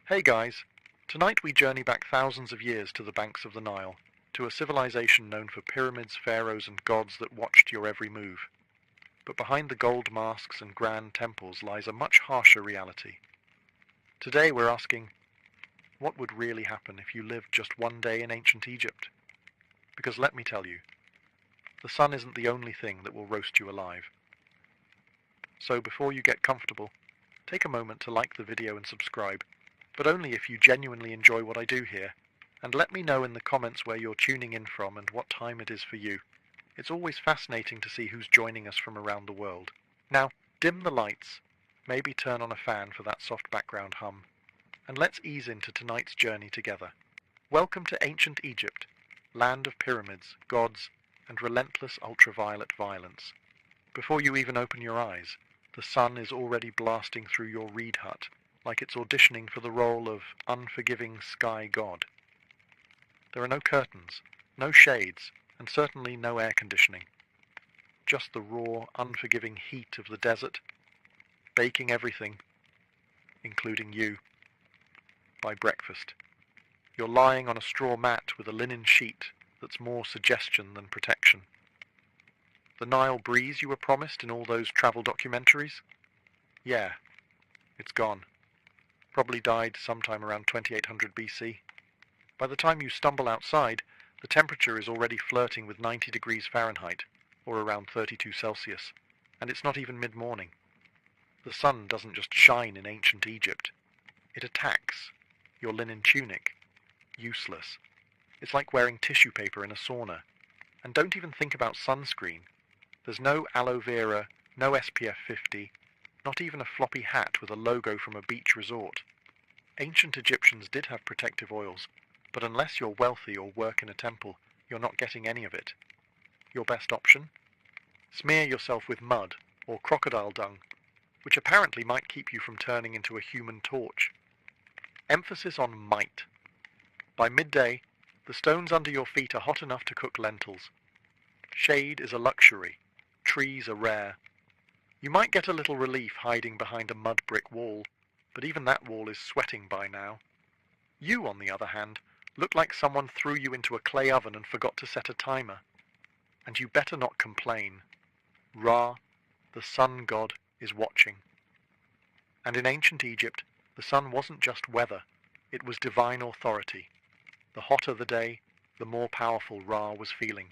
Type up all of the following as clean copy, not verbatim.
Hey guys, tonight we journey back thousands of years to the banks of the Nile, to a civilization known for pyramids, pharaohs and gods that watched your every move. But behind the gold masks and grand temples lies a much harsher reality. Today we're asking, what would really happen if you lived just one day in ancient Egypt? Because let me tell you, the sun isn't the only thing that will roast you alive. So before you get comfortable, take a moment to like the video and subscribe, but only if you genuinely enjoy what I do here, and let me know in the comments where you're tuning in from and what time it is for you. It's always fascinating to see who's joining us from around the world. Now, dim the lights, maybe turn on a fan for that soft background hum, and let's ease into tonight's journey together. Welcome to ancient Egypt, land of pyramids, gods, and relentless ultraviolet violence. Before you even open your eyes, the sun is already blasting through your reed hut, like it's auditioning for the role of unforgiving sky god. There are no curtains, no shades, and certainly no air conditioning. Just the raw, unforgiving heat of the desert, baking everything, including you, by breakfast. You're lying on a straw mat with a linen sheet that's more suggestion than protection. The Nile breeze you were promised in all those travel documentaries? Yeah, it's gone. Probably died sometime around 2800 BC. By the time you stumble outside, the temperature is already flirting with 90 degrees Fahrenheit, or around 32 Celsius, and it's not even mid-morning. The sun doesn't just shine in ancient Egypt. It attacks. Your linen tunic. Useless. It's like wearing tissue paper in a sauna. And don't even think about sunscreen. There's no aloe vera, no SPF 50, not even a floppy hat with a logo from a beach resort. Ancient Egyptians did have protective oils, but unless you're wealthy or work in a temple, you're not getting any of it. Your best option? Smear yourself with mud or crocodile dung, which apparently might keep you from turning into a human torch. Emphasis on might. By midday, the stones under your feet are hot enough to cook lentils. Shade is a luxury. Trees are rare. You might get a little relief hiding behind a mud brick wall, but even that wall is sweating by now. You, on the other hand, look like someone threw you into a clay oven and forgot to set a timer. And you better not complain. Ra, the sun god, is watching. And in ancient Egypt, the sun wasn't just weather, it was divine authority. The hotter the day, the more powerful Ra was feeling.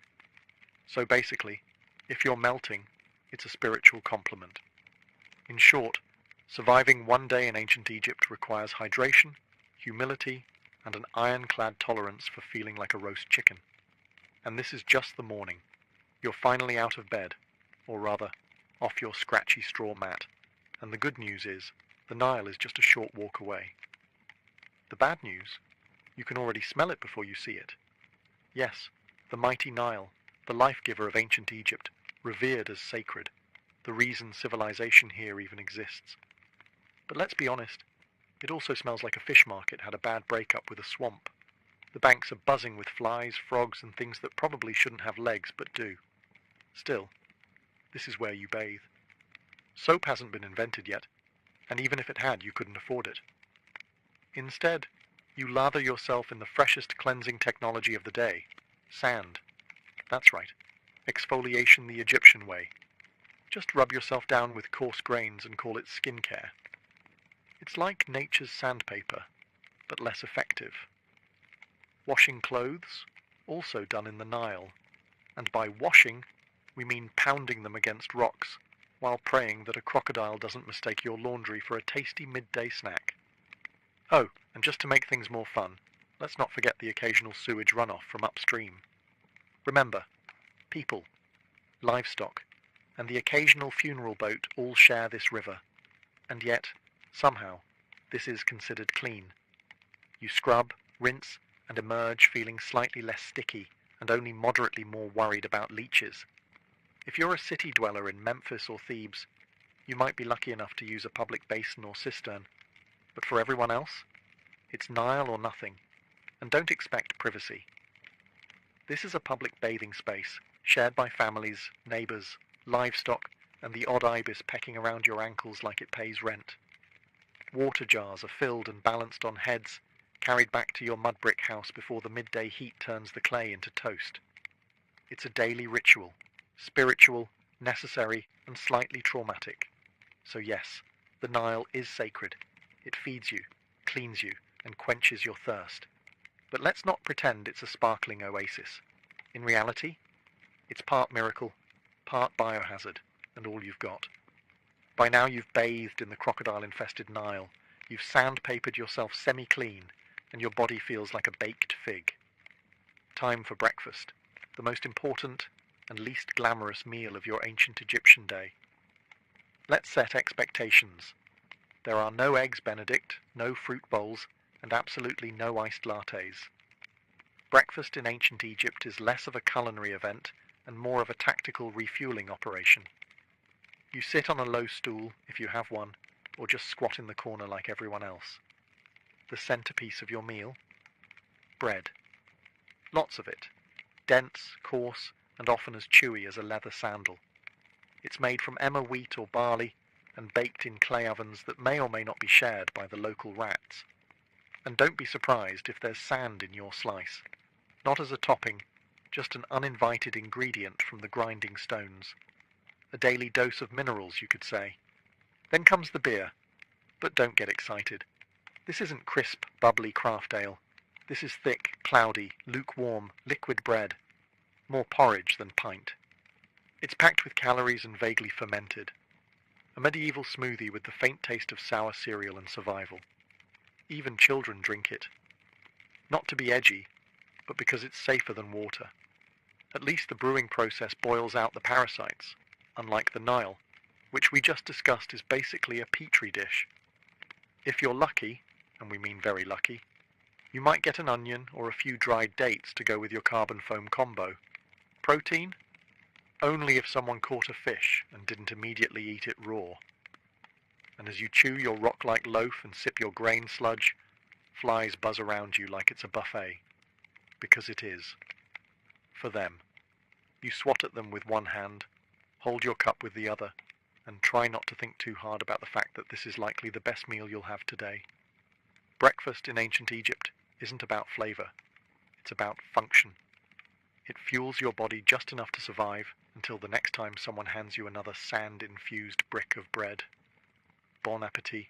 So basically, if you're melting, it's a spiritual compliment. In short, surviving one day in ancient Egypt requires hydration, humility, and an ironclad tolerance for feeling like a roast chicken. And this is just the morning. You're finally out of bed, or rather, off your scratchy straw mat. And the good news is, the Nile is just a short walk away. The bad news? You can already smell it before you see it. Yes, the mighty Nile, the life-giver of ancient Egypt, revered as sacred, the reason civilization here even exists. But let's be honest, it also smells like a fish market had a bad breakup with a swamp. The banks are buzzing with flies, frogs, and things that probably shouldn't have legs but do. Still, this is where you bathe. Soap hasn't been invented yet, and even if it had, you couldn't afford it. Instead, you lather yourself in the freshest cleansing technology of the day, sand. That's right, exfoliation the Egyptian way. Just rub yourself down with coarse grains and call it skincare. It's like nature's sandpaper, but less effective. Washing clothes, also done in the Nile, and by washing, we mean pounding them against rocks, while praying that a crocodile doesn't mistake your laundry for a tasty midday snack. Oh, and just to make things more fun, let's not forget the occasional sewage runoff from upstream. Remember, people, livestock, and the occasional funeral boat all share this river, and yet, somehow, this is considered clean. You scrub, rinse, and emerge feeling slightly less sticky and only moderately more worried about leeches. If you're a city dweller in Memphis or Thebes, you might be lucky enough to use a public basin or cistern, but for everyone else, it's Nile or nothing, and don't expect privacy. This is a public bathing space, shared by families, neighbours, livestock, and the odd ibis pecking around your ankles like it pays rent. Water jars are filled and balanced on heads, carried back to your mud brick house before the midday heat turns the clay into toast. It's a daily ritual, spiritual, necessary, and slightly traumatic. So yes, the Nile is sacred. It feeds you, cleans you, and quenches your thirst. But let's not pretend it's a sparkling oasis. In reality, it's part miracle, part biohazard, and all you've got. By now you've bathed in the crocodile-infested Nile, you've sandpapered yourself semi-clean, and your body feels like a baked fig. Time for breakfast, the most important and least glamorous meal of your ancient Egyptian day. Let's set expectations. There are no eggs Benedict, no fruit bowls, and absolutely no iced lattes. Breakfast in ancient Egypt is less of a culinary event and more of a tactical refueling operation. You sit on a low stool, if you have one, or just squat in the corner like everyone else. The centerpiece of your meal? Bread. Lots of it. Dense, coarse, and often as chewy as a leather sandal. It's made from emmer wheat or barley and baked in clay ovens that may or may not be shared by the local rats. And don't be surprised if there's sand in your slice. Not as a topping, just an uninvited ingredient from the grinding stones. A daily dose of minerals, you could say. Then comes the beer. But don't get excited. This isn't crisp, bubbly craft ale. This is thick, cloudy, lukewarm, liquid bread. More porridge than pint. It's packed with calories and vaguely fermented. A medieval smoothie with the faint taste of sour cereal and survival. Even children drink it. Not to be edgy, but because it's safer than water. At least the brewing process boils out the parasites, unlike the Nile, which we just discussed is basically a petri dish. If you're lucky, and we mean very lucky, you might get an onion or a few dried dates to go with your carbon foam combo. Protein? Only if someone caught a fish and didn't immediately eat it raw. And as you chew your rock-like loaf and sip your grain sludge, flies buzz around you like it's a buffet. Because it is. For them. You swat at them with one hand, hold your cup with the other, and try not to think too hard about the fact that this is likely the best meal you'll have today. Breakfast in ancient Egypt isn't about flavor. It's about function. It fuels your body just enough to survive until the next time someone hands you another sand-infused brick of bread. Bon appetit.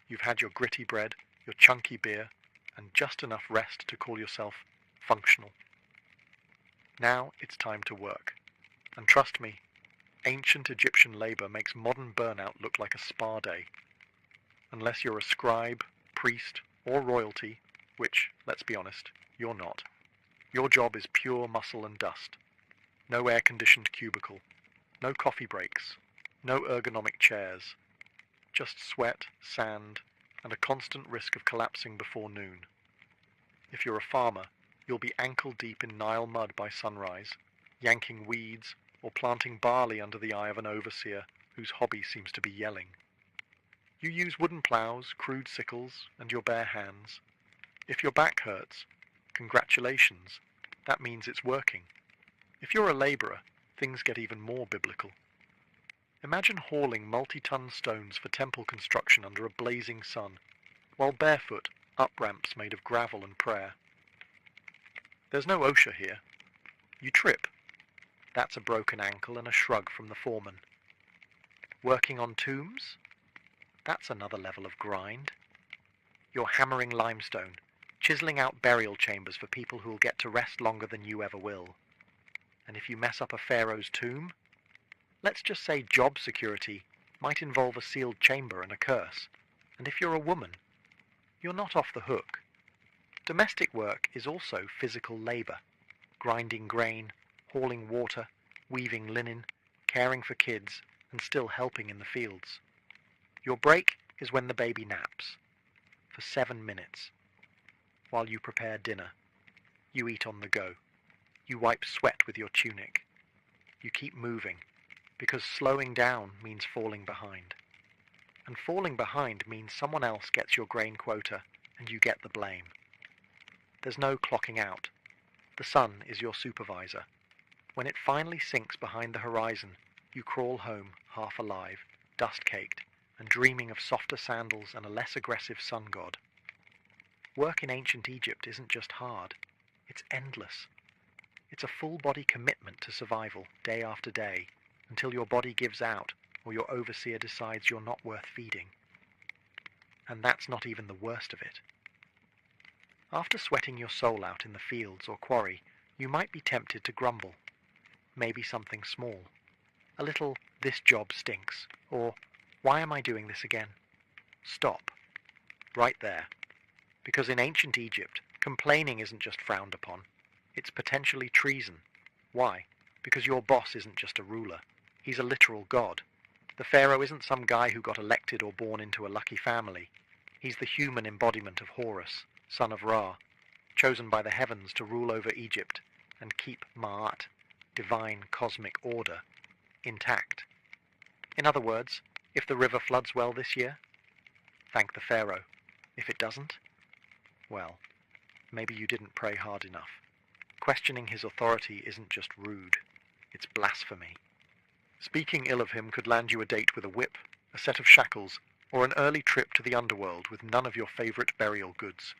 You've had your gritty bread, your chunky beer, and just enough rest to call yourself functional. Now it's time to work. And trust me, ancient Egyptian labor makes modern burnout look like a spa day. Unless you're a scribe, priest, or royalty, which, let's be honest, you're not. Your job is pure muscle and dust. No air-conditioned cubicle. No coffee breaks. No ergonomic chairs. Just sweat, sand, and a constant risk of collapsing before noon. If you're a farmer, you'll be ankle-deep in Nile mud by sunrise, yanking weeds or planting barley under the eye of an overseer whose hobby seems to be yelling. You use wooden plows, crude sickles, and your bare hands. If your back hurts, congratulations, that means it's working. If you're a laborer, things get even more biblical. Imagine hauling multi-ton stones for temple construction under a blazing sun, while barefoot up ramps made of gravel and prayer. There's no OSHA here. You trip. That's a broken ankle and a shrug from the foreman. Working on tombs? That's another level of grind. You're hammering limestone, chiseling out burial chambers for people who'll get to rest longer than you ever will. And if you mess up a pharaoh's tomb, let's just say job security might involve a sealed chamber and a curse. And if you're a woman, you're not off the hook. Domestic work is also physical labor, grinding grain, hauling water, weaving linen, caring for kids, and still helping in the fields. Your break is when the baby naps, for 7 minutes. While you prepare dinner, you eat on the go. You wipe sweat with your tunic. You keep moving, because slowing down means falling behind. And falling behind means someone else gets your grain quota and you get the blame. There's no clocking out. The sun is your supervisor. When it finally sinks behind the horizon, you crawl home half alive, dust-caked, and dreaming of softer sandals and a less aggressive sun god. Work in ancient Egypt isn't just hard, it's endless. It's a full-body commitment to survival, day after day, until your body gives out or your overseer decides you're not worth feeding. And that's not even the worst of it. After sweating your soul out in the fields or quarry, you might be tempted to grumble. Maybe something small. A little, "this job stinks," or "why am I doing this again?" Stop. Right there. Because in ancient Egypt, complaining isn't just frowned upon. It's potentially treason. Why? Because your boss isn't just a ruler. He's a literal god. The pharaoh isn't some guy who got elected or born into a lucky family. He's the human embodiment of Horus, son of Ra, chosen by the heavens to rule over Egypt and keep Ma'at, divine cosmic order, intact. In other words, if the river floods well this year, thank the pharaoh. If it doesn't, well, maybe you didn't pray hard enough. Questioning his authority isn't just rude, it's blasphemy. Speaking ill of him could land you a date with a whip, a set of shackles, or an early trip to the underworld with none of your favorite burial goods.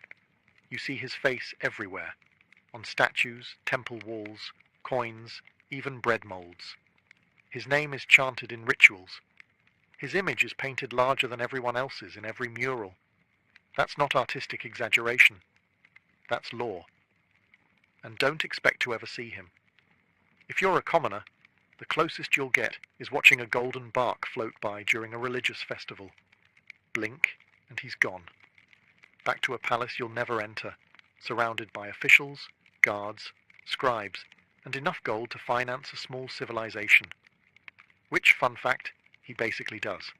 You see his face everywhere, on statues, temple walls, coins, even bread molds. His name is chanted in rituals. His image is painted larger than everyone else's in every mural. That's not artistic exaggeration. That's law. And don't expect to ever see him. If you're a commoner, the closest you'll get is watching a golden bark float by during a religious festival. Blink, and he's gone. Back to a palace you'll never enter, surrounded by officials, guards, scribes, and enough gold to finance a small civilization. Which, fun fact, he basically does.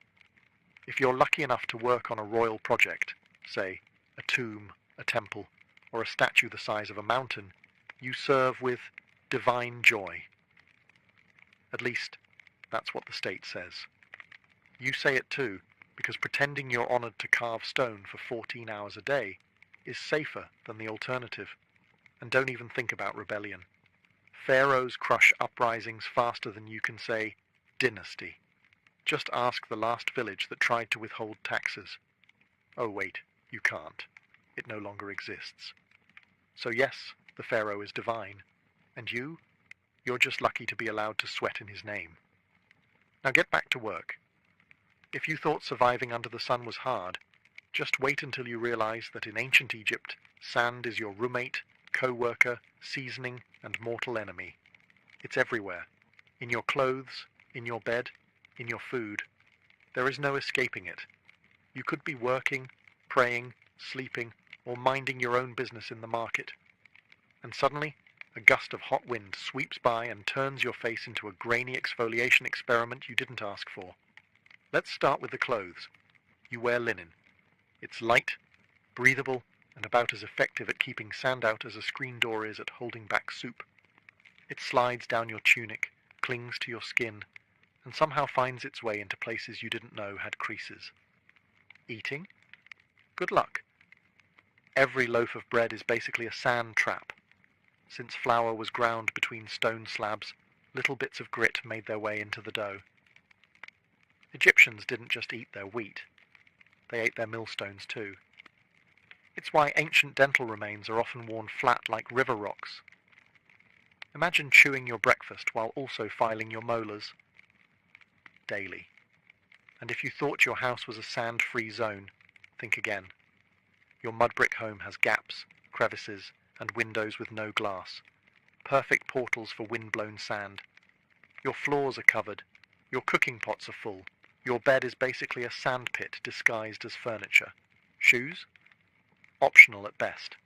If you're lucky enough to work on a royal project, say, a tomb, a temple, or a statue the size of a mountain, you serve with divine joy. At least, that's what the state says. You say it too, because pretending you're honored to carve stone for 14 hours a day is safer than the alternative. And don't even think about rebellion. Pharaohs crush uprisings faster than you can say, dynasty. Just ask the last village that tried to withhold taxes. Oh wait, you can't. It no longer exists. So yes, the pharaoh is divine. And you're just lucky to be allowed to sweat in his name. Now get back to work. If you thought surviving under the sun was hard, just wait until you realize that in ancient Egypt, sand is your roommate, co-worker, seasoning, and mortal enemy. It's everywhere. In your clothes, in your bed, in your food. There is no escaping it. You could be working, praying, sleeping, or minding your own business in the market. And suddenly, a gust of hot wind sweeps by and turns your face into a grainy exfoliation experiment you didn't ask for. Let's start with the clothes. You wear linen. It's light, breathable, and about as effective at keeping sand out as a screen door is at holding back soup. It slides down your tunic, clings to your skin, and somehow finds its way into places you didn't know had creases. Eating? Good luck. Every loaf of bread is basically a sand trap. Since flour was ground between stone slabs, little bits of grit made their way into the dough. Egyptians didn't just eat their wheat. They ate their millstones too. It's why ancient dental remains are often worn flat like river rocks. Imagine chewing your breakfast while also filing your molars. Daily. And if you thought your house was a sand-free zone, think again. Your mud brick home has gaps, crevices, and windows with no glass. Perfect portals for wind-blown sand. Your floors are covered. Your cooking pots are full. Your bed is basically a sandpit disguised as furniture. Shoes? Optional at best.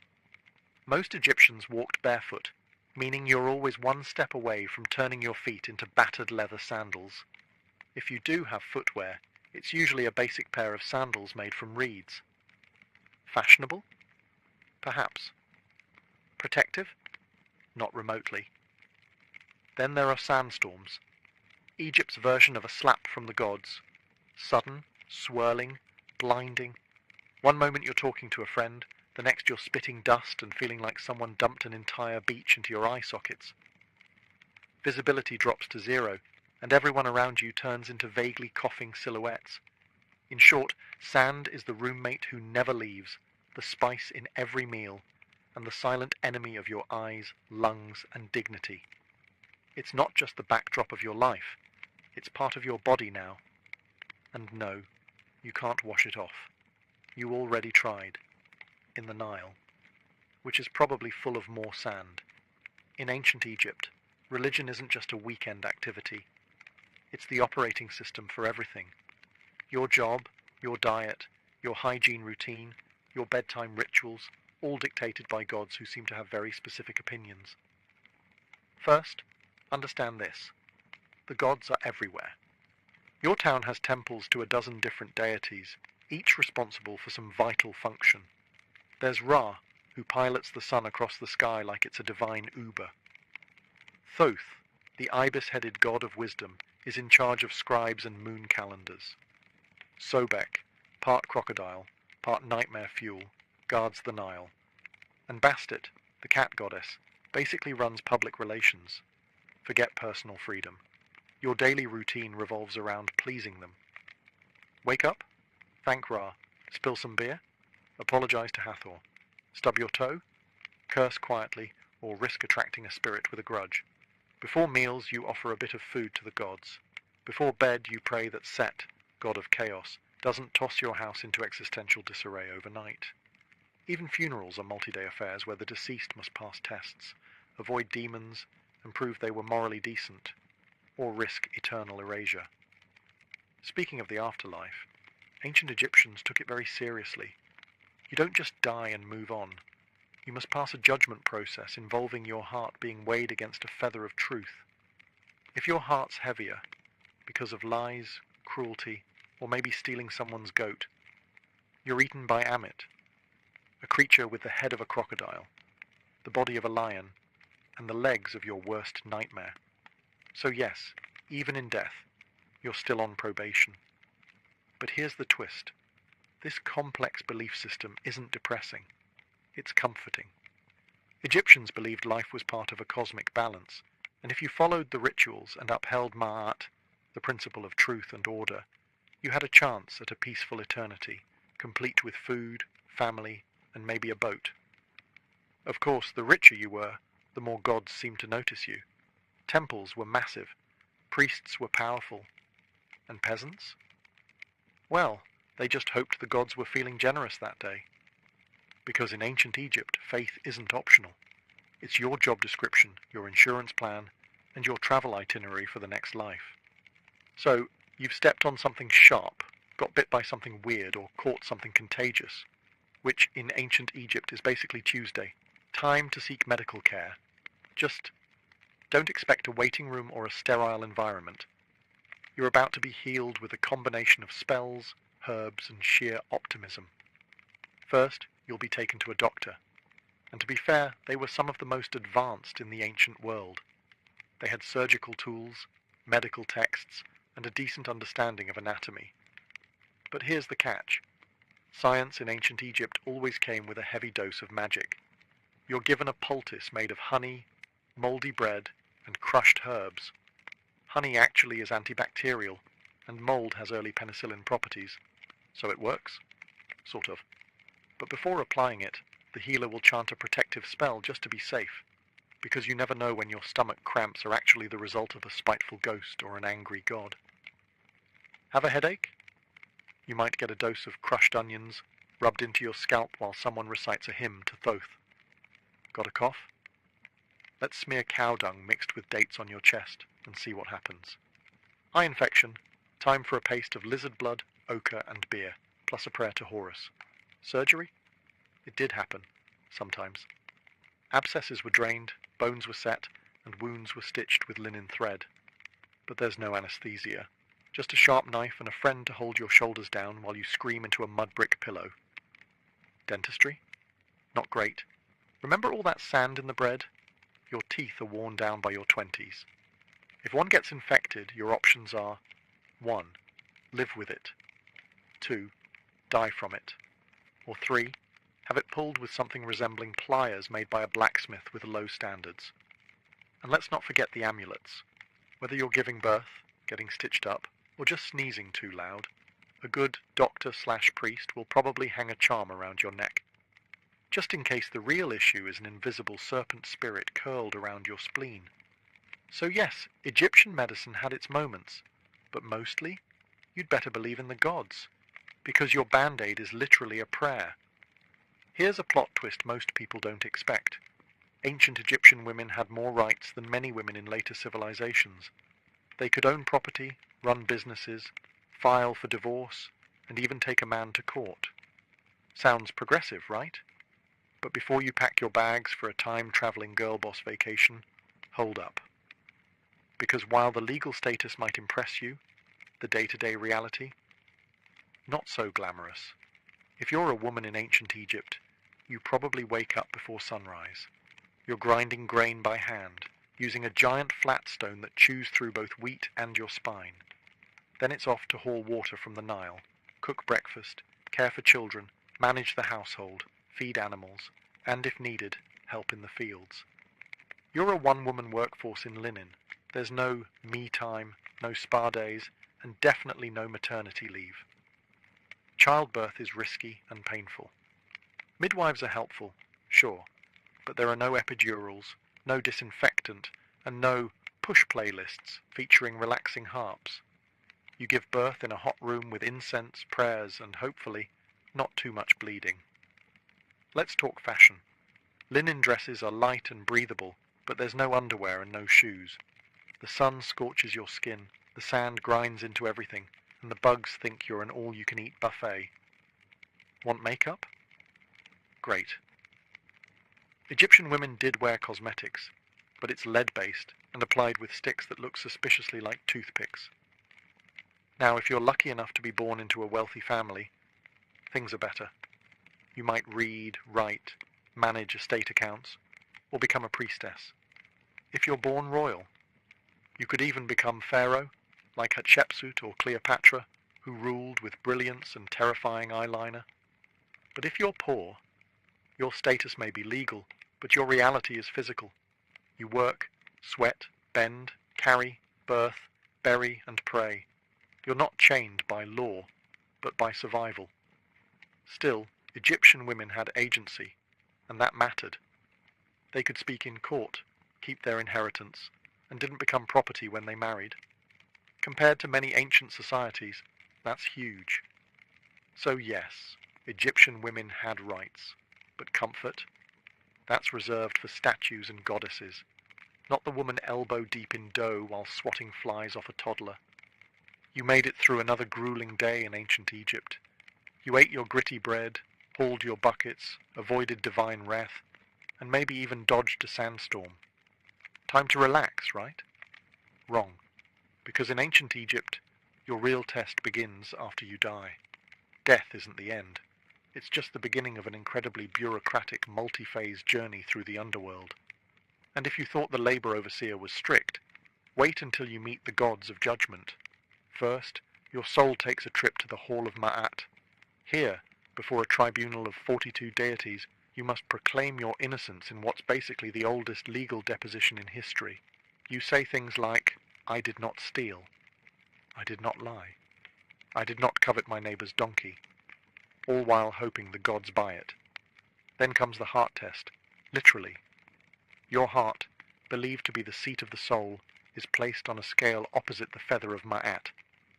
Most Egyptians walked barefoot, meaning you're always one step away from turning your feet into battered leather sandals. If you do have footwear, it's usually a basic pair of sandals made from reeds. Fashionable? Perhaps. Protective? Not remotely. Then there are sandstorms. Egypt's version of a slap from the gods. Sudden, swirling, blinding. One moment you're talking to a friend, the next you're spitting dust and feeling like someone dumped an entire beach into your eye sockets. Visibility drops to zero, and everyone around you turns into vaguely coughing silhouettes. In short, sand is the roommate who never leaves, the spice in every meal, and the silent enemy of your eyes, lungs, and dignity. It's not just the backdrop of your life, it's part of your body now. And no, you can't wash it off. You already tried, in the Nile, which is probably full of more sand. In ancient Egypt, religion isn't just a weekend activity. It's the operating system for everything. Your job, your diet, your hygiene routine, your bedtime rituals, all dictated by gods who seem to have very specific opinions. First, understand this. The gods are everywhere. Your town has temples to a dozen different deities, each responsible for some vital function. There's Ra, who pilots the sun across the sky like it's a divine Uber. Thoth, the ibis-headed god of wisdom, is in charge of scribes and moon calendars. Sobek, part crocodile, part nightmare fuel, guards the Nile. And Bastet, the cat goddess, basically runs public relations. Forget personal freedom. Your daily routine revolves around pleasing them. Wake up, thank Ra, spill some beer, apologize to Hathor, stub your toe, curse quietly, or risk attracting a spirit with a grudge. Before meals you offer a bit of food to the gods. Before bed you pray that Set, god of chaos, doesn't toss your house into existential disarray overnight. Even funerals are multi-day affairs where the deceased must pass tests, avoid demons, and prove they were morally decent, or risk eternal erasure. Speaking of the afterlife, ancient Egyptians took it very seriously. You don't just die and move on. You must pass a judgment process involving your heart being weighed against a feather of truth. If your heart's heavier, because of lies, cruelty, or maybe stealing someone's goat, you're eaten by Amit, a creature with the head of a crocodile, the body of a lion, and the legs of your worst nightmare. So yes, even in death, you're still on probation. But here's the twist. This complex belief system isn't depressing. It's comforting. Egyptians believed life was part of a cosmic balance, and if you followed the rituals and upheld Ma'at, the principle of truth and order, you had a chance at a peaceful eternity, complete with food, family, and maybe a boat. Of course, the richer you were, the more gods seemed to notice you. Temples were massive, priests were powerful, and peasants? Well, they just hoped the gods were feeling generous that day. Because in ancient Egypt, faith isn't optional. It's your job description, your insurance plan, and your travel itinerary for the next life. So, you've stepped on something sharp, got bit by something weird, or caught something contagious, which in ancient Egypt is basically Tuesday. Time to seek medical care. Just don't expect a waiting room or a sterile environment. You're about to be healed with a combination of spells, herbs, and sheer optimism. First, you'll be taken to a doctor. And to be fair, they were some of the most advanced in the ancient world. They had surgical tools, medical texts, and a decent understanding of anatomy. But here's the catch. Science in ancient Egypt always came with a heavy dose of magic. You're given a poultice made of honey, mouldy bread, and crushed herbs. Honey actually is antibacterial, and mould has early penicillin properties. So it works? Sort of. But before applying it, the healer will chant a protective spell just to be safe, because you never know when your stomach cramps are actually the result of a spiteful ghost or an angry god. Have a headache? You might get a dose of crushed onions rubbed into your scalp while someone recites a hymn to Thoth. Got a cough? Let's smear cow dung mixed with dates on your chest and see what happens. Eye infection, time for a paste of lizard blood, ochre, and beer, plus a prayer to Horus. Surgery? It did happen, sometimes. Abscesses were drained, bones were set, and wounds were stitched with linen thread. But there's no anesthesia. Just a sharp knife and a friend to hold your shoulders down while you scream into a mud brick pillow. Dentistry? Not great. Remember all that sand in the bread? Your teeth are worn down by your 20s. If one gets infected, your options are 1. Live with it. 2. Die from it. Or 3. Have it pulled with something resembling pliers made by a blacksmith with low standards. And let's not forget the amulets. Whether you're giving birth, getting stitched up, or just sneezing too loud, A good doctor/priest will probably hang a charm around your neck, just in case the real issue is an invisible serpent spirit curled around your spleen. So yes, Egyptian medicine had its moments, but mostly, you'd better believe in the gods, because your band-aid is literally a prayer. Here's a plot twist most people don't expect. Ancient Egyptian women had more rights than many women in later civilizations. They could own property, run businesses, file for divorce, and even take a man to court. Sounds progressive, right? But before you pack your bags for a time-traveling girl boss vacation, hold up. Because while the legal status might impress you, the day-to-day reality, not so glamorous. If you're a woman in ancient Egypt, you probably wake up before sunrise. You're grinding grain by hand, using a giant flat stone that chews through both wheat and your spine. Then it's off to haul water from the Nile, cook breakfast, care for children, manage the household, feed animals, and if needed, help in the fields. You're a one-woman workforce in linen. There's no me time, no spa days, and definitely no maternity leave. Childbirth is risky and painful. Midwives are helpful, sure, but there are no epidurals, no disinfectant, and no push playlists featuring relaxing harps. You give birth in a hot room with incense, prayers, and hopefully, not too much bleeding. Let's talk fashion. Linen dresses are light and breathable, but there's no underwear and no shoes. The sun scorches your skin, the sand grinds into everything, and the bugs think you're an all-you-can-eat buffet. Want makeup? Great. Egyptian women did wear cosmetics, but it's lead-based and applied with sticks that look suspiciously like toothpicks. Now, if you're lucky enough to be born into a wealthy family, things are better. You might read, write, manage estate accounts, or become a priestess. If you're born royal, you could even become pharaoh, like Hatshepsut or Cleopatra, who ruled with brilliance and terrifying eyeliner. But if you're poor, your status may be legal, but your reality is physical. You work, sweat, bend, carry, birth, bury, and pray. You're not chained by law, but by survival. Still, Egyptian women had agency, and that mattered. They could speak in court, keep their inheritance, and didn't become property when they married. Compared to many ancient societies, that's huge. So yes, Egyptian women had rights, but comfort? That's reserved for statues and goddesses, not the woman elbow deep in dough while swatting flies off a toddler. You made it through another grueling day in ancient Egypt. You ate your gritty bread, hauled your buckets, avoided divine wrath, and maybe even dodged a sandstorm. Time to relax, right? Wrong. Because in ancient Egypt, your real test begins after you die. Death isn't the end. It's just the beginning of an incredibly bureaucratic, multi-phase journey through the underworld. And if you thought the labor overseer was strict, wait until you meet the gods of judgment. First, your soul takes a trip to the Hall of Ma'at. Here, before a tribunal of 42 deities, you must proclaim your innocence in what's basically the oldest legal deposition in history. You say things like, I did not steal. I did not lie. I did not covet my neighbour's donkey. All while hoping the gods buy it. Then comes the heart test, literally. Your heart, believed to be the seat of the soul, is placed on a scale opposite the feather of Ma'at,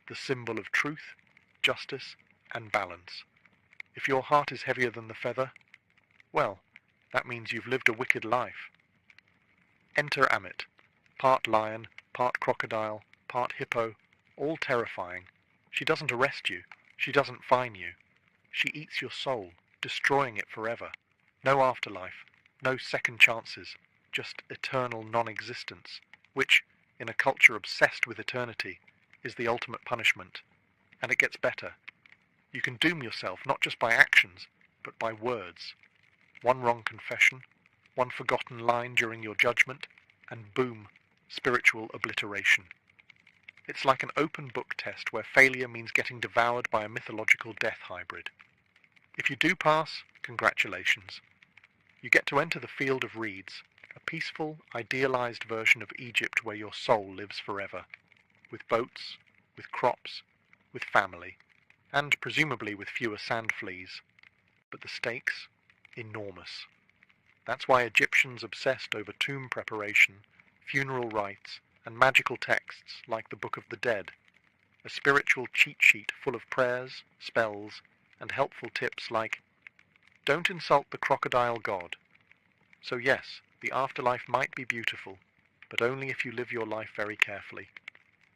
the symbol of truth, justice, and balance. If your heart is heavier than the feather, well, that means you've lived a wicked life. Enter Amit, part lion, part crocodile, part hippo, all terrifying. She doesn't arrest you, she doesn't fine you. She eats your soul, destroying it forever. No afterlife, no second chances, just eternal non-existence, which, in a culture obsessed with eternity, is the ultimate punishment. And it gets better. You can doom yourself not just by actions, but by words. One wrong confession, one forgotten line during your judgment, and boom, spiritual obliteration. It's like an open book test where failure means getting devoured by a mythological death hybrid. If you do pass, congratulations. You get to enter the field of reeds, a peaceful, idealized version of Egypt where your soul lives forever, with boats, with crops, with family. and presumably with fewer sand fleas. But the stakes? Enormous. That's why Egyptians obsessed over tomb preparation, funeral rites, and magical texts like the Book of the Dead, a spiritual cheat sheet full of prayers, spells, and helpful tips like, don't insult the crocodile god. So yes, the afterlife might be beautiful, but only if you live your life very carefully.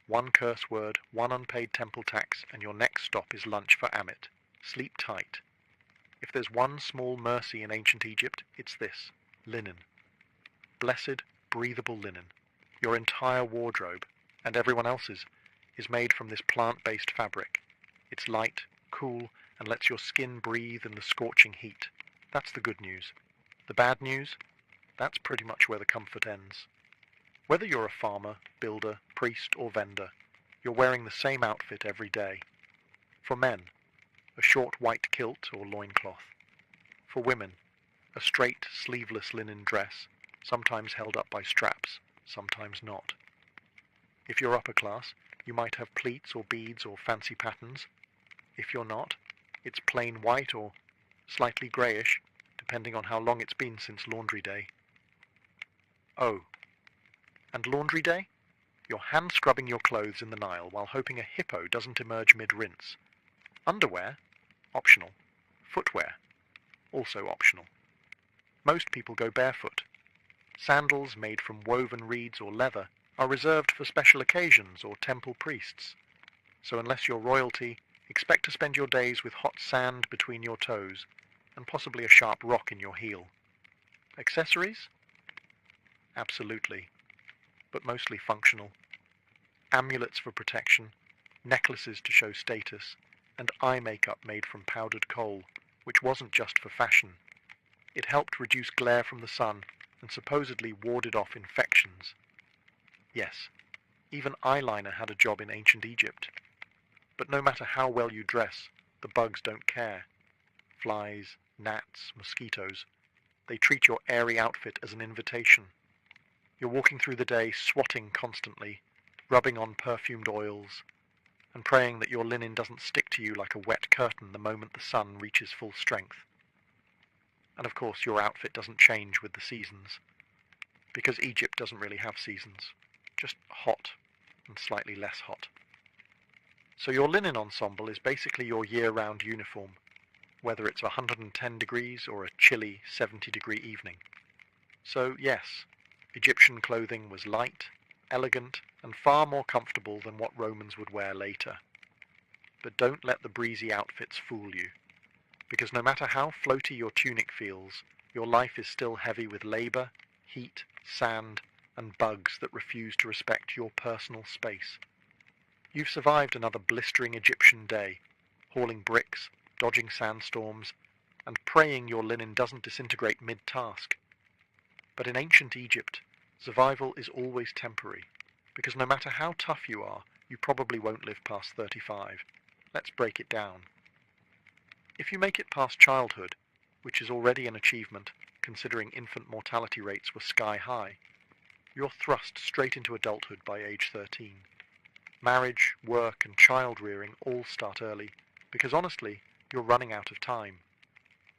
One curse word, one unpaid temple tax, and your next stop is lunch for Amit. Sleep tight. If there's one small mercy in ancient Egypt, it's this: linen. Blessed, breathable linen. Your entire wardrobe, and everyone else's, is made from this plant-based fabric. It's light, cool, and lets your skin breathe in the scorching heat. That's the good news. The bad news? That's pretty much where the comfort ends. Whether you're a farmer, builder, priest, or vendor, you're wearing the same outfit every day. For men, a short white kilt or loincloth. For women, a straight, sleeveless linen dress, sometimes held up by straps, sometimes not. If you're upper class, you might have pleats or beads or fancy patterns. If you're not, it's plain white or slightly greyish, depending on how long it's been since laundry day. Oh, and laundry day? You're hand-scrubbing your clothes in the Nile while hoping a hippo doesn't emerge mid-rinse. Underwear? Optional. Footwear? Also optional. Most people go barefoot. Sandals made from woven reeds or leather are reserved for special occasions or temple priests. So unless you're royalty, expect to spend your days with hot sand between your toes and possibly a sharp rock in your heel. Accessories? Absolutely, but mostly functional. Amulets for protection, necklaces to show status, and eye makeup made from powdered coal, which wasn't just for fashion. It helped reduce glare from the sun and supposedly warded off infections. Yes, even eyeliner had a job in ancient Egypt. But no matter how well you dress, the bugs don't care. Flies, gnats, mosquitoes. They treat your airy outfit as an invitation. You're walking through the day swatting constantly, rubbing on perfumed oils, and praying that your linen doesn't stick to you like a wet curtain the moment the sun reaches full strength. And of course your outfit doesn't change with the seasons, because Egypt doesn't really have seasons, just hot and slightly less hot. So your linen ensemble is basically your year-round uniform, whether it's 110 degrees or a chilly 70-degree evening. So yes, Egyptian clothing was light, elegant, and far more comfortable than what Romans would wear later. But don't let the breezy outfits fool you, because no matter how floaty your tunic feels, your life is still heavy with labor, heat, sand, and bugs that refuse to respect your personal space. You've survived another blistering Egyptian day, hauling bricks, dodging sandstorms, and praying your linen doesn't disintegrate mid-task. But in ancient Egypt, survival is always temporary, because no matter how tough you are, you probably won't live past 35. Let's break it down. If you make it past childhood, which is already an achievement considering infant mortality rates were sky high, you're thrust straight into adulthood by age 13. Marriage, work, and child rearing all start early, because honestly, you're running out of time.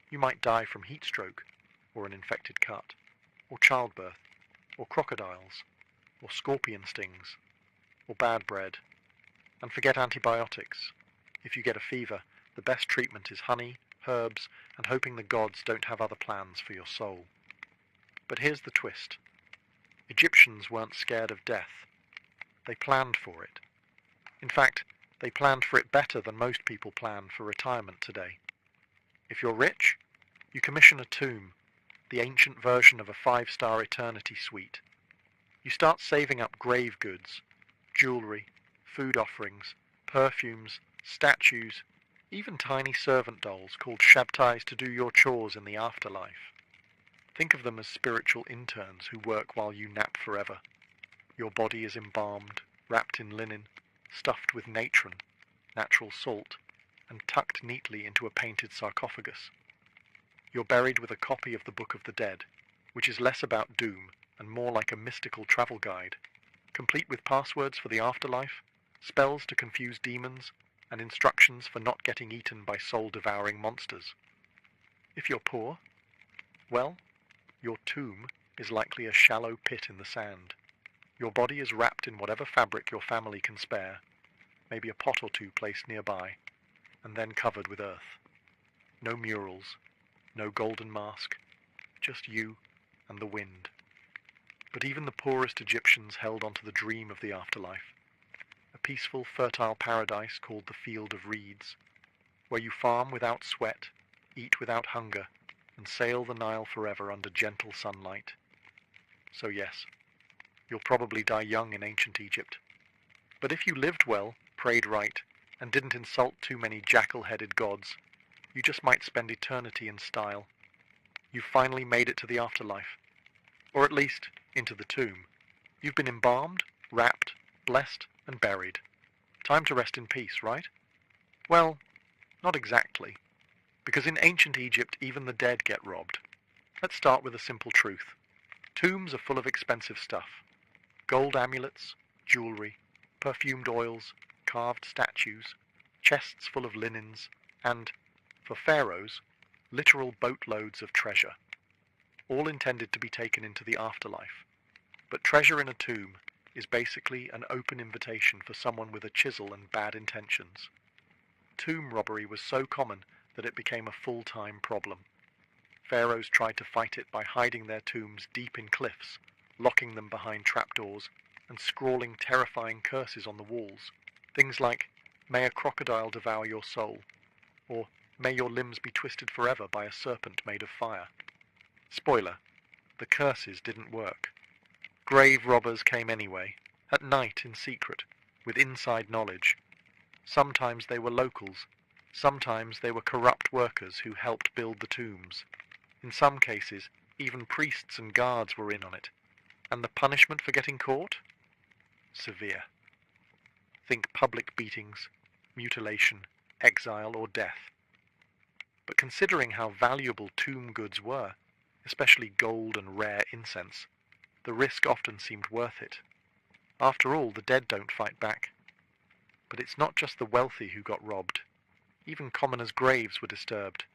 You might die from heat stroke, or an infected cut, or childbirth, or crocodiles, or scorpion stings, or bad bread. And forget antibiotics. If you get a fever, the best treatment is honey, herbs, and hoping the gods don't have other plans for your soul. But here's the twist. Egyptians weren't scared of death. They planned for it. In fact, they planned for it better than most people plan for retirement today. If you're rich, you commission a tomb, the ancient version of a 5-star eternity suite. You start saving up grave goods, jewelry, food offerings, perfumes, statues, even tiny servant dolls called shabtais to do your chores in the afterlife. Think of them as spiritual interns who work while you nap forever. Your body is embalmed, wrapped in linen, stuffed with natron, natural salt, and tucked neatly into a painted sarcophagus. You're buried with a copy of the Book of the Dead, which is less about doom and more like a mystical travel guide, complete with passwords for the afterlife, spells to confuse demons, and instructions for not getting eaten by soul-devouring monsters. If you're poor, well, your tomb is likely a shallow pit in the sand. Your body is wrapped in whatever fabric your family can spare, maybe a pot or two placed nearby, and then covered with earth. No murals, no golden mask, just you and the wind. But even the poorest Egyptians held on to the dream of the afterlife, a peaceful, fertile paradise called the Field of Reeds, where you farm without sweat, eat without hunger, and sail the Nile forever under gentle sunlight. So yes, you'll probably die young in ancient Egypt. But if you lived well, prayed right, and didn't insult too many jackal-headed gods, you just might spend eternity in style. You've finally made it to the afterlife, or at least into the tomb. You've been embalmed, wrapped, blessed, and buried. Time to rest in peace, right? Well, not exactly, because in ancient Egypt even the dead get robbed. Let's start with a simple truth. Tombs are full of expensive stuff. Gold amulets, jewelry, perfumed oils, carved statues, chests full of linens, and, for pharaohs, literal boatloads of treasure, all intended to be taken into the afterlife. But treasure in a tomb is basically an open invitation for someone with a chisel and bad intentions. Tomb robbery was so common that it became a full-time problem. Pharaohs tried to fight it by hiding their tombs deep in cliffs, locking them behind trapdoors, and scrawling terrifying curses on the walls. Things like, "May a crocodile devour your soul," or "May your limbs be twisted forever by a serpent made of fire." Spoiler, the curses didn't work. Grave robbers came anyway, at night in secret, with inside knowledge. Sometimes they were locals, sometimes they were corrupt workers who helped build the tombs. In some cases, even priests and guards were in on it. And the punishment for getting caught? Severe. Think public beatings, mutilation, exile, or death. But considering how valuable tomb goods were, especially gold and rare incense, the risk often seemed worth it. After all, the dead don't fight back. But it's not just the wealthy who got robbed. Even commoners' graves were disturbed.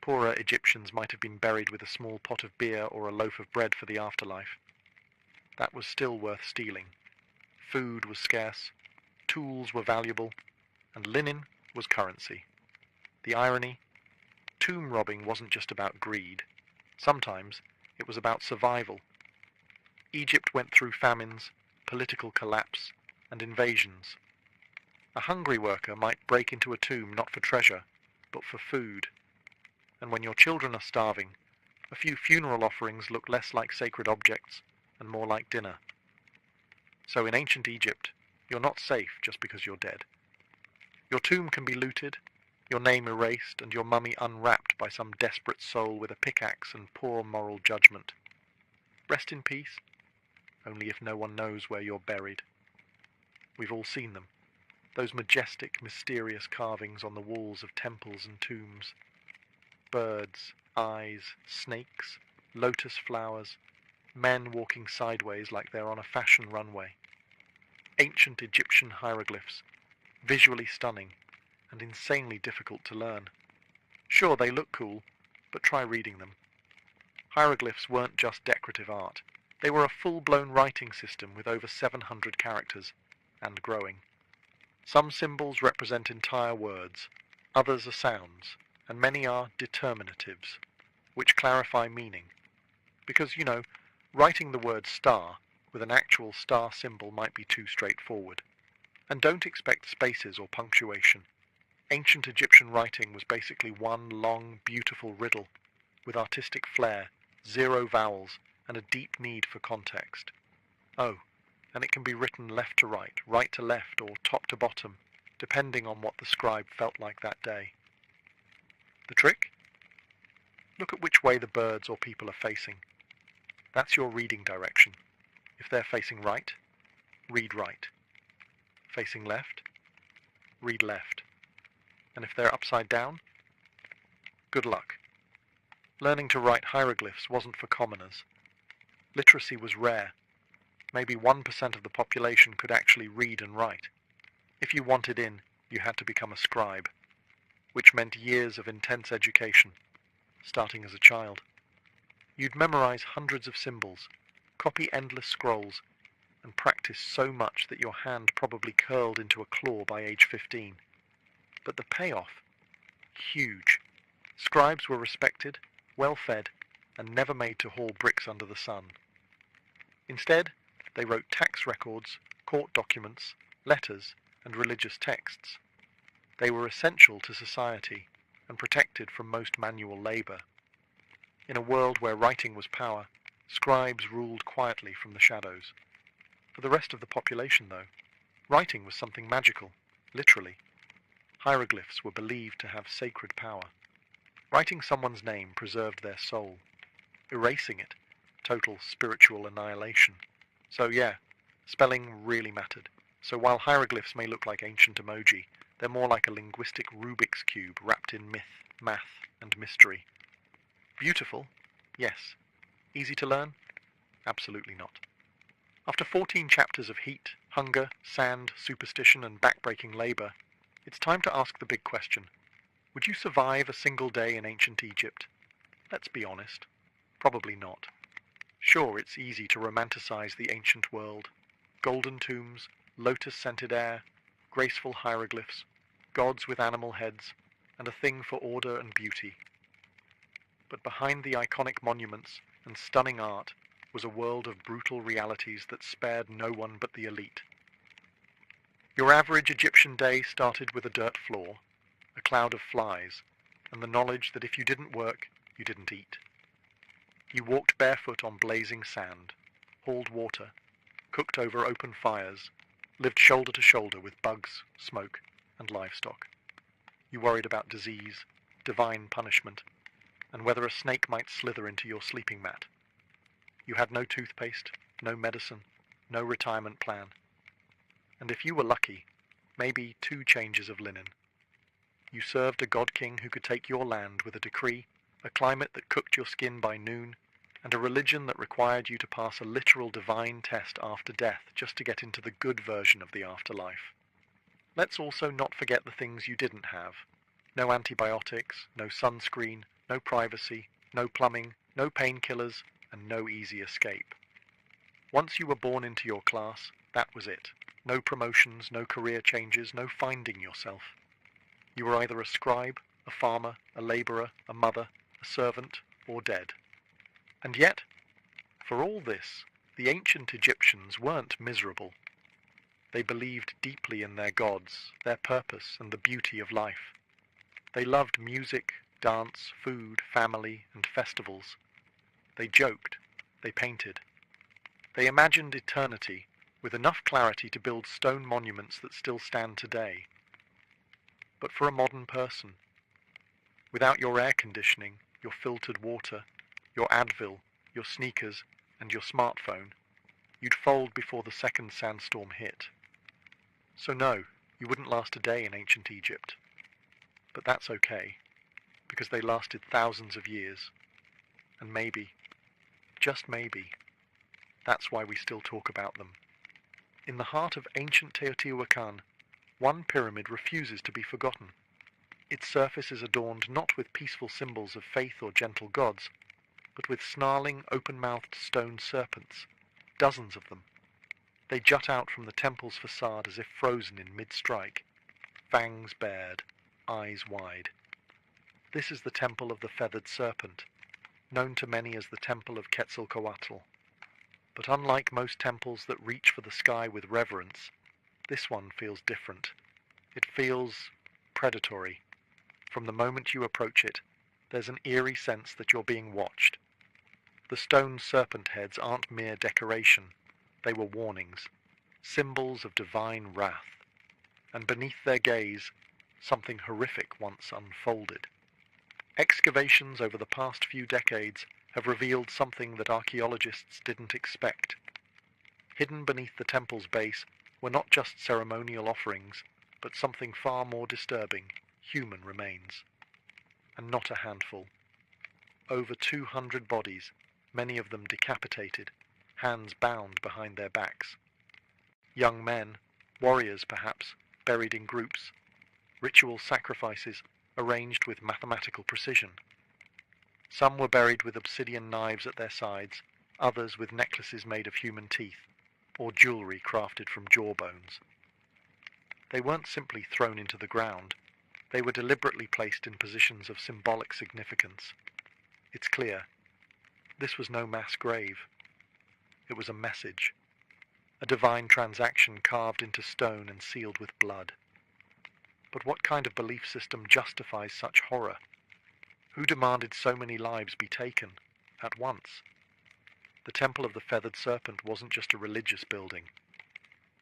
Poorer Egyptians might have been buried with a small pot of beer or a loaf of bread for the afterlife. That was still worth stealing. Food was scarce, tools were valuable, and linen was currency. The irony? Tomb robbing wasn't just about greed. Sometimes it was about survival. Egypt went through famines, political collapse, and invasions. A hungry worker might break into a tomb not for treasure, but for food. And when your children are starving, a few funeral offerings look less like sacred objects and more like dinner. So in ancient Egypt, you're not safe just because you're dead. Your tomb can be looted, your name erased, and your mummy unwrapped by some desperate soul with a pickaxe and poor moral judgment. Rest in peace, only if no one knows where you're buried. We've all seen them, those majestic, mysterious carvings on the walls of temples and tombs. Birds, eyes, snakes, lotus flowers, men walking sideways like they're on a fashion runway. Ancient Egyptian hieroglyphs, visually stunning and insanely difficult to learn. Sure, they look cool, but try reading them. Hieroglyphs weren't just decorative art. They were a full-blown writing system with over 700 characters, and growing. Some symbols represent entire words, others are sounds, and many are determinatives, which clarify meaning. Because, writing the word star with an actual star symbol might be too straightforward. And don't expect spaces or punctuation. Ancient Egyptian writing was basically one long, beautiful riddle, with artistic flair, 0 vowels, and a deep need for context. Oh, and it can be written left to right to left, or top to bottom, depending on what the scribe felt like that day. The trick? Look at which way the birds or people are facing. That's your reading direction. If they're facing right, read right. Facing left, read left. And if they're upside down, good luck. Learning to write hieroglyphs wasn't for commoners. Literacy was rare. Maybe 1% of the population could actually read and write. If you wanted in, you had to become a scribe, which meant years of intense education, starting as a child. You'd memorize hundreds of symbols, copy endless scrolls, and practice so much that your hand probably curled into a claw by age 15. But the payoff? Huge. Scribes were respected, well-fed, and never made to haul bricks under the sun. Instead, they wrote tax records, court documents, letters, and religious texts. They were essential to society and protected from most manual labor. In a world where writing was power, scribes ruled quietly from the shadows. For the rest of the population, though, writing was something magical, literally. Hieroglyphs were believed to have sacred power. Writing someone's name preserved their soul. Erasing it, total spiritual annihilation. So yeah, spelling really mattered. So while hieroglyphs may look like ancient emoji, they're more like a linguistic Rubik's Cube wrapped in myth, math, and mystery. Beautiful? Yes. Easy to learn? Absolutely not. After 14 chapters of heat, hunger, sand, superstition, and backbreaking labor, it's time to ask the big question. Would you survive a single day in ancient Egypt? Let's be honest. Probably not. Sure, it's easy to romanticize the ancient world. Golden tombs, lotus-scented air, graceful hieroglyphs, gods with animal heads, and a thing for order and beauty. But behind the iconic monuments and stunning art was a world of brutal realities that spared no one but the elite. Your average Egyptian day started with a dirt floor, a cloud of flies, and the knowledge that if you didn't work, you didn't eat. You walked barefoot on blazing sand, hauled water, cooked over open fires, lived shoulder to shoulder with bugs, smoke, and livestock. You worried about disease, divine punishment, and whether a snake might slither into your sleeping mat. You had no toothpaste, no medicine, no retirement plan. And if you were lucky, maybe 2 changes of linen. You served a god-king who could take your land with a decree, a climate that cooked your skin by noon, and a religion that required you to pass a literal divine test after death just to get into the good version of the afterlife. Let's also not forget the things you didn't have. No antibiotics, no sunscreen, no privacy, no plumbing, no painkillers, and no easy escape. Once you were born into your class, that was it. No promotions, no career changes, no finding yourself. You were either a scribe, a farmer, a laborer, a mother, a servant, or dead. And yet, for all this, the ancient Egyptians weren't miserable. They believed deeply in their gods, their purpose, and the beauty of life. They loved music, dance, food, family, and festivals. They joked, they painted. They imagined eternity with enough clarity to build stone monuments that still stand today. But for a modern person, without your air conditioning, your filtered water, your Advil, your sneakers, and your smartphone, you'd fold before the second sandstorm hit. So no, you wouldn't last a day in ancient Egypt. But that's okay, because they lasted thousands of years. And maybe, just maybe, that's why we still talk about them. In the heart of ancient Teotihuacan, one pyramid refuses to be forgotten. Its surface is adorned not with peaceful symbols of faith or gentle gods, but with snarling, open-mouthed stone serpents, dozens of them. They jut out from the temple's facade as if frozen in mid-strike, fangs bared, eyes wide. This is the temple of the feathered serpent, known to many as the temple of Quetzalcoatl. But unlike most temples that reach for the sky with reverence, this one feels different. It feels predatory. From the moment you approach it, there's an eerie sense that you're being watched. The stone serpent heads aren't mere decoration. They were warnings, symbols of divine wrath. And beneath their gaze, something horrific once unfolded. Excavations over the past few decades have revealed something that archaeologists didn't expect. Hidden beneath the temple's base were not just ceremonial offerings, but something far more disturbing, human remains. And not a handful. Over 200 bodies, many of them decapitated, hands bound behind their backs. Young men, warriors perhaps, buried in groups, ritual sacrifices arranged with mathematical precision. Some were buried with obsidian knives at their sides, others with necklaces made of human teeth, or jewelry crafted from jawbones. They weren't simply thrown into the ground, they were deliberately placed in positions of symbolic significance. It's clear, this was no mass grave. It was a message, a divine transaction carved into stone and sealed with blood. But what kind of belief system justifies such horror? Who demanded so many lives be taken, at once? The Temple of the Feathered Serpent wasn't just a religious building.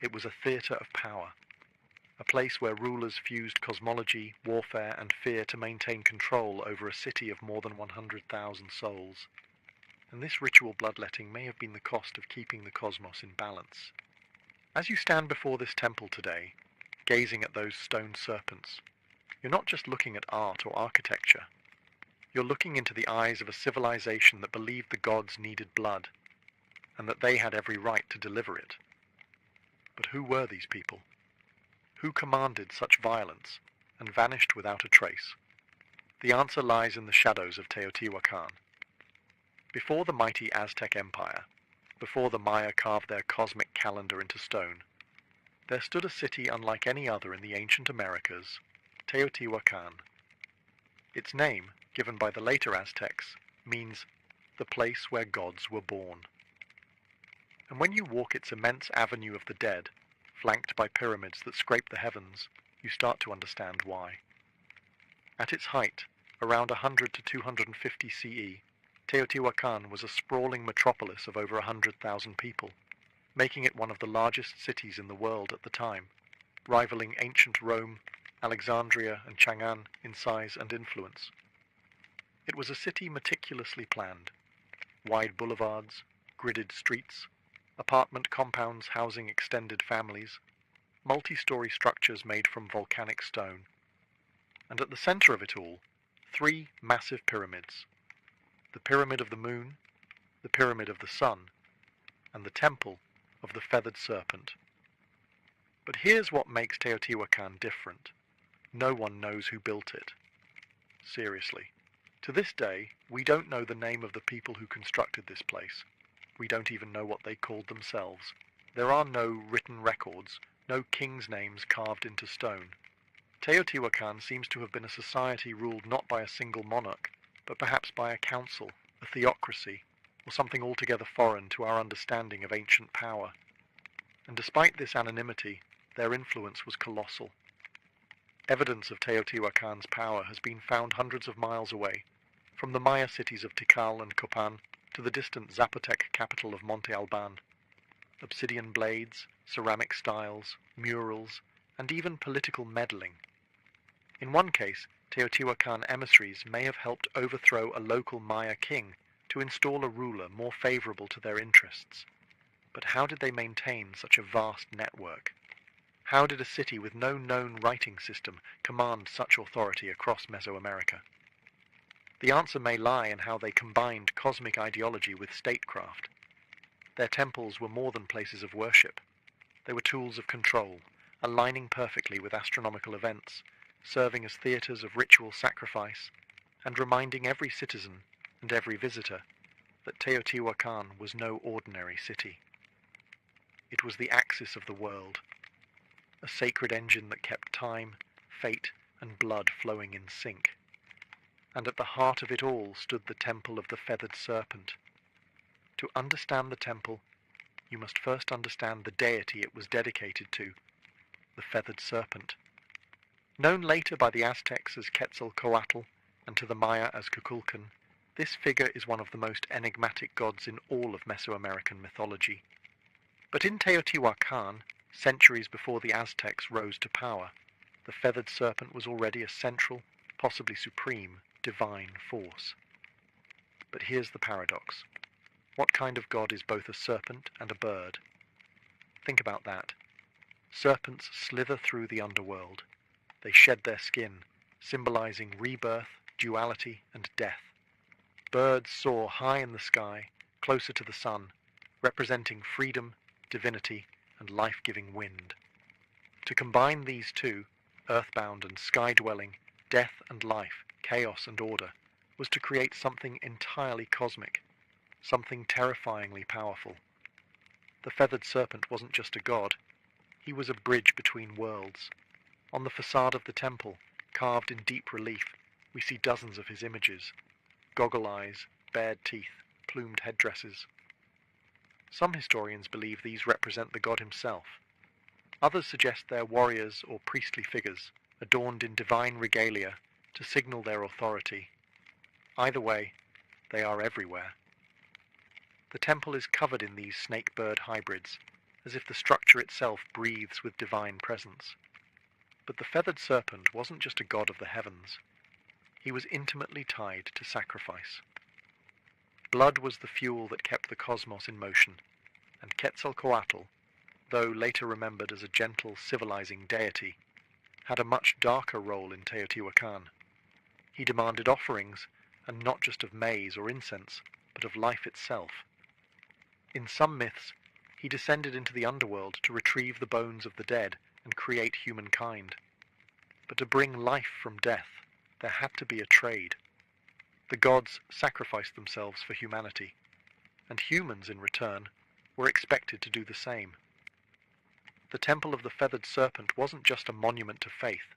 It was a theatre of power, a place where rulers fused cosmology, warfare, and fear to maintain control over a city of more than 100,000 souls. And this ritual bloodletting may have been the cost of keeping the cosmos in balance. As you stand before this temple today, gazing at those stone serpents, you're not just looking at art or architecture. You're looking into the eyes of a civilization that believed the gods needed blood, and that they had every right to deliver it. But who were these people? Who commanded such violence and vanished without a trace? The answer lies in the shadows of Teotihuacan. Before the mighty Aztec Empire, before the Maya carved their cosmic calendar into stone, there stood a city unlike any other in the ancient Americas, Teotihuacan. Its name, given by the later Aztecs, means the place where gods were born. And when you walk its immense avenue of the dead, flanked by pyramids that scrape the heavens, you start to understand why. At its height, around 100 to 250 CE, Teotihuacan was a sprawling metropolis of over 100,000 people, making it one of the largest cities in the world at the time, rivaling ancient Rome, Alexandria, and Chang'an in size and influence. It was a city meticulously planned. Wide boulevards, gridded streets, apartment compounds housing extended families, multi-story structures made from volcanic stone. And at the center of it all, 3 massive pyramids. The Pyramid of the Moon, the Pyramid of the Sun, and the Temple of the Feathered Serpent. But here's what makes Teotihuacan different. No one knows who built it. Seriously. To this day, we don't know the name of the people who constructed this place. We don't even know what they called themselves. There are no written records, no kings' names carved into stone. Teotihuacan seems to have been a society ruled not by a single monarch, but perhaps by a council, a theocracy, or something altogether foreign to our understanding of ancient power. And despite this anonymity, their influence was colossal. Evidence of Teotihuacan's power has been found hundreds of miles away, from the Maya cities of Tikal and Copan to the distant Zapotec capital of Monte Alban. Obsidian blades, ceramic styles, murals, and even political meddling. In one case, Teotihuacan emissaries may have helped overthrow a local Maya king to install a ruler more favorable to their interests. But how did they maintain such a vast network? How did a city with no known writing system command such authority across Mesoamerica? The answer may lie in how they combined cosmic ideology with statecraft. Their temples were more than places of worship. They were tools of control, aligning perfectly with astronomical events, serving as theatres of ritual sacrifice, and reminding every citizen and every visitor that Teotihuacan was no ordinary city. It was the axis of the world, a sacred engine that kept time, fate, and blood flowing in sync. And at the heart of it all stood the Temple of the Feathered Serpent. To understand the temple, you must first understand the deity it was dedicated to, the Feathered Serpent. Known later by the Aztecs as Quetzalcoatl and to the Maya as Kukulkan, this figure is one of the most enigmatic gods in all of Mesoamerican mythology. But in Teotihuacan, centuries before the Aztecs rose to power, the Feathered Serpent was already a central, possibly supreme, divine force. But here's the paradox. What kind of god is both a serpent and a bird? Think about that. Serpents slither through the underworld. They shed their skin, symbolizing rebirth, duality, and death. Birds soar high in the sky, closer to the sun, representing freedom, divinity, and life-giving wind. To combine these two, earthbound and sky-dwelling, death and life, chaos and order, was to create something entirely cosmic, something terrifyingly powerful. The feathered serpent wasn't just a god, he was a bridge between worlds. On the facade of the temple, carved in deep relief, we see dozens of his images: goggle eyes, bared teeth, plumed headdresses. Some historians believe these represent the god himself. Others suggest they're warriors or priestly figures, adorned in divine regalia to signal their authority. Either way, they are everywhere. The temple is covered in these snake-bird hybrids, as if the structure itself breathes with divine presence. But the feathered serpent wasn't just a god of the heavens. He was intimately tied to sacrifice. Blood was the fuel that kept the cosmos in motion, and Quetzalcoatl, though later remembered as a gentle, civilizing deity, had a much darker role in Teotihuacan. He demanded offerings, and not just of maize or incense, but of life itself. In some myths, he descended into the underworld to retrieve the bones of the dead and create humankind. But to bring life from death, there had to be a trade. The gods sacrificed themselves for humanity, and humans, in return, were expected to do the same. The Temple of the Feathered Serpent wasn't just a monument to faith.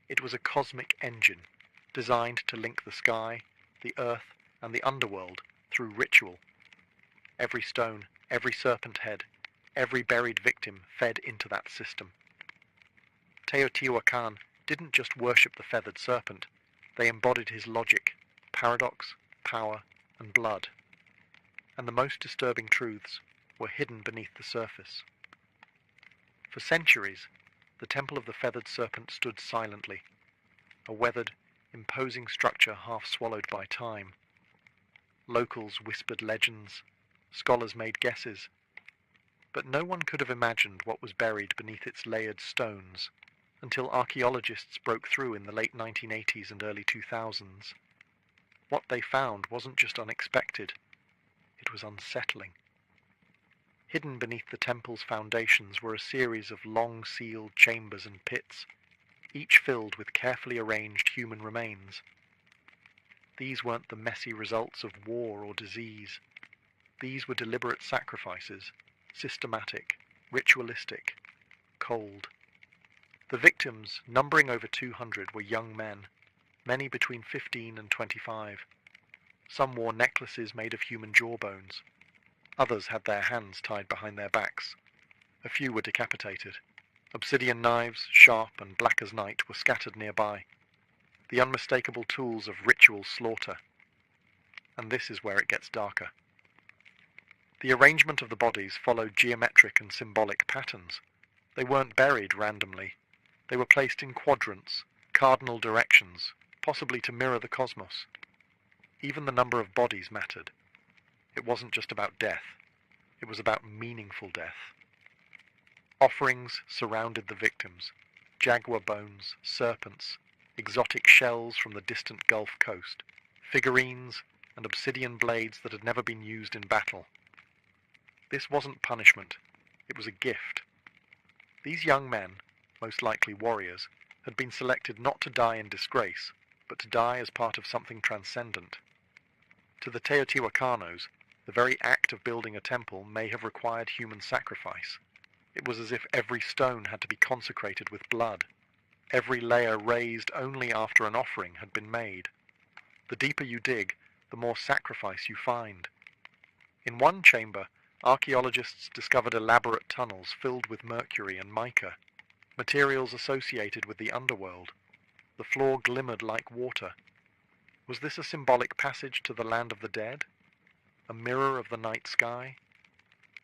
It was a cosmic engine, designed to link the sky, the earth, and the underworld through ritual. Every stone, every serpent head, every buried victim fed into that system. Teotihuacan didn't just worship the feathered serpent, they embodied his logic, paradox, power, and blood. And the most disturbing truths were hidden beneath the surface. For centuries, the Temple of the Feathered Serpent stood silently, a weathered, imposing structure half swallowed by time. Locals whispered legends, scholars made guesses, but no one could have imagined what was buried beneath its layered stones until archaeologists broke through in the late 1980s and early 2000s. What they found wasn't just unexpected, it was unsettling. Hidden beneath the temple's foundations were a series of long sealed chambers and pits, each filled with carefully arranged human remains. These weren't the messy results of war or disease. These were deliberate sacrifices, systematic, ritualistic, cold. The victims, numbering over 200, were young men, many between 15 and 25. Some wore necklaces made of human jawbones. Others had their hands tied behind their backs. A few were decapitated. Obsidian knives, sharp and black as night, were scattered nearby, the unmistakable tools of ritual slaughter. And this is where it gets darker. The arrangement of the bodies followed geometric and symbolic patterns. They weren't buried randomly. They were placed in quadrants, cardinal directions, possibly to mirror the cosmos. Even the number of bodies mattered. It wasn't just about death. It was about meaningful death. Offerings surrounded the victims: jaguar bones, serpents, exotic shells from the distant Gulf Coast, figurines, and obsidian blades that had never been used in battle. This wasn't punishment. It was a gift. These young men, most likely warriors, had been selected not to die in disgrace, but to die as part of something transcendent. To the Teotihuacanos, the very act of building a temple may have required human sacrifice. It was as if every stone had to be consecrated with blood, every layer raised only after an offering had been made. The deeper you dig, the more sacrifice you find. In one chamber, archaeologists discovered elaborate tunnels filled with mercury and mica, materials associated with the underworld. The floor glimmered like water. Was this a symbolic passage to the land of the dead? A mirror of the night sky?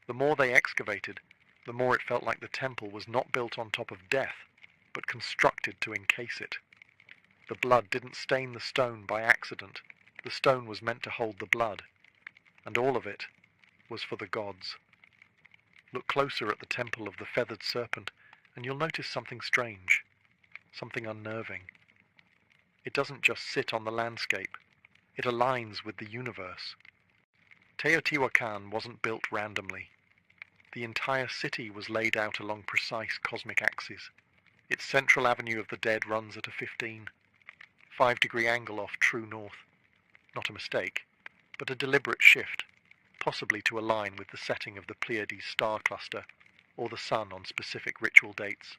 The more they excavated, the more it felt like the temple was not built on top of death, but constructed to encase it. The blood didn't stain the stone by accident. The stone was meant to hold the blood, and all of it was for the gods. Look closer at the Temple of the Feathered Serpent, and you'll notice something strange, something unnerving. It doesn't just sit on the landscape, it aligns with the universe. Teotihuacan wasn't built randomly. The entire city was laid out along precise cosmic axes. Its central avenue of the dead runs at a 5-degree angle off true north. Not a mistake, but a deliberate shift, possibly to align with the setting of the Pleiades star cluster or the sun on specific ritual dates.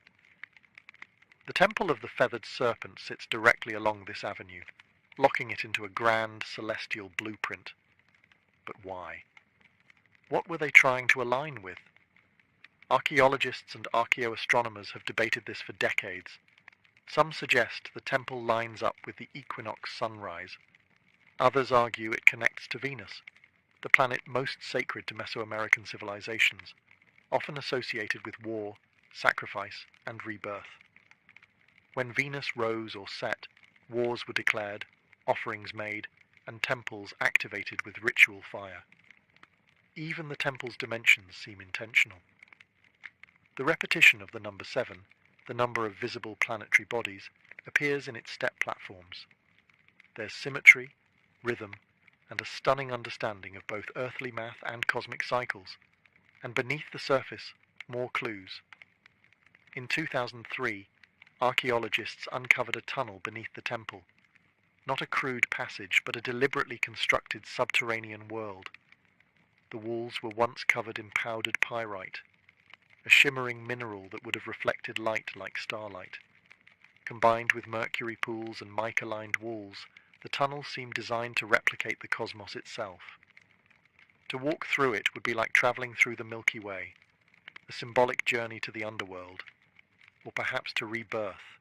The Temple of the Feathered Serpent sits directly along this avenue, locking it into a grand celestial blueprint. But why? What were they trying to align with? Archaeologists and archaeoastronomers have debated this for decades. Some suggest the temple lines up with the equinox sunrise. Others argue it connects to Venus, the planet most sacred to Mesoamerican civilizations, often associated with war, sacrifice, and rebirth. When Venus rose or set, wars were declared, offerings made, and temples activated with ritual fire. Even the temple's dimensions seem intentional. The repetition of the number 7, the number of visible planetary bodies, appears in its step platforms. There's symmetry, rhythm, and a stunning understanding of both earthly math and cosmic cycles, and beneath the surface, more clues. In 2003, archaeologists uncovered a tunnel beneath the temple. Not a crude passage, but a deliberately constructed subterranean world. The walls were once covered in powdered pyrite, a shimmering mineral that would have reflected light like starlight. Combined with mercury pools and mica-lined walls, the tunnel seemed designed to replicate the cosmos itself. To walk through it would be like travelling through the Milky Way, a symbolic journey to the underworld, or perhaps to rebirth.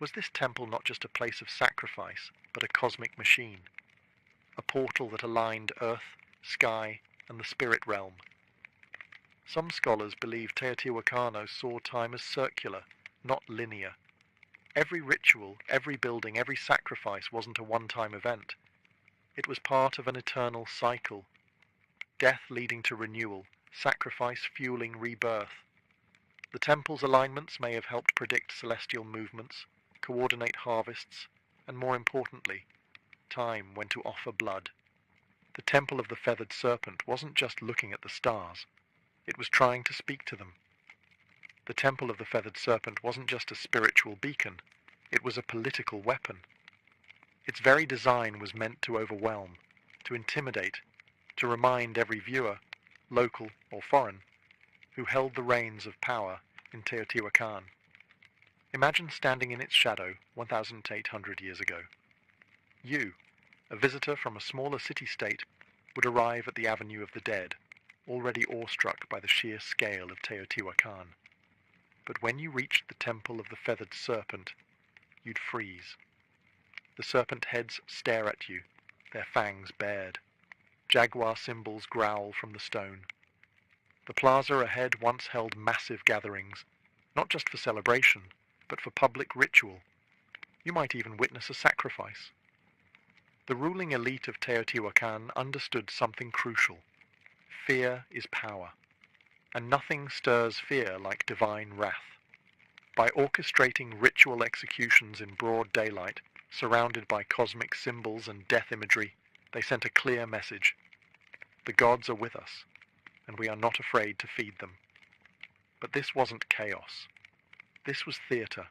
Was this temple not just a place of sacrifice, but a cosmic machine? A portal that aligned earth, sky, and the spirit realm? Some scholars believe Teotihuacano saw time as circular, not linear. Every ritual, every building, every sacrifice wasn't a one-time event. It was part of an eternal cycle. Death leading to renewal, sacrifice fueling rebirth. The temple's alignments may have helped predict celestial movements, coordinate harvests, and more importantly, time when to offer blood. The Temple of the Feathered Serpent wasn't just looking at the stars. It was trying to speak to them. The Temple of the Feathered Serpent wasn't just a spiritual beacon. It was a political weapon. Its very design was meant to overwhelm, to intimidate, to remind every viewer, local or foreign, who held the reins of power in Teotihuacan. Imagine standing in its shadow 1,800 years ago. You, a visitor from a smaller city-state, would arrive at the Avenue of the Dead, already awestruck by the sheer scale of Teotihuacan. But when you reached the Temple of the Feathered Serpent, you'd freeze. The serpent heads stare at you, their fangs bared. Jaguar symbols growl from the stone. The plaza ahead once held massive gatherings, not just for celebration, but for public ritual. You might even witness a sacrifice. The ruling elite of Teotihuacan understood something crucial. Fear is power, and nothing stirs fear like divine wrath. By orchestrating ritual executions in broad daylight, surrounded by cosmic symbols and death imagery, they sent a clear message. The gods are with us, and we are not afraid to feed them. But this wasn't chaos. This was theatre.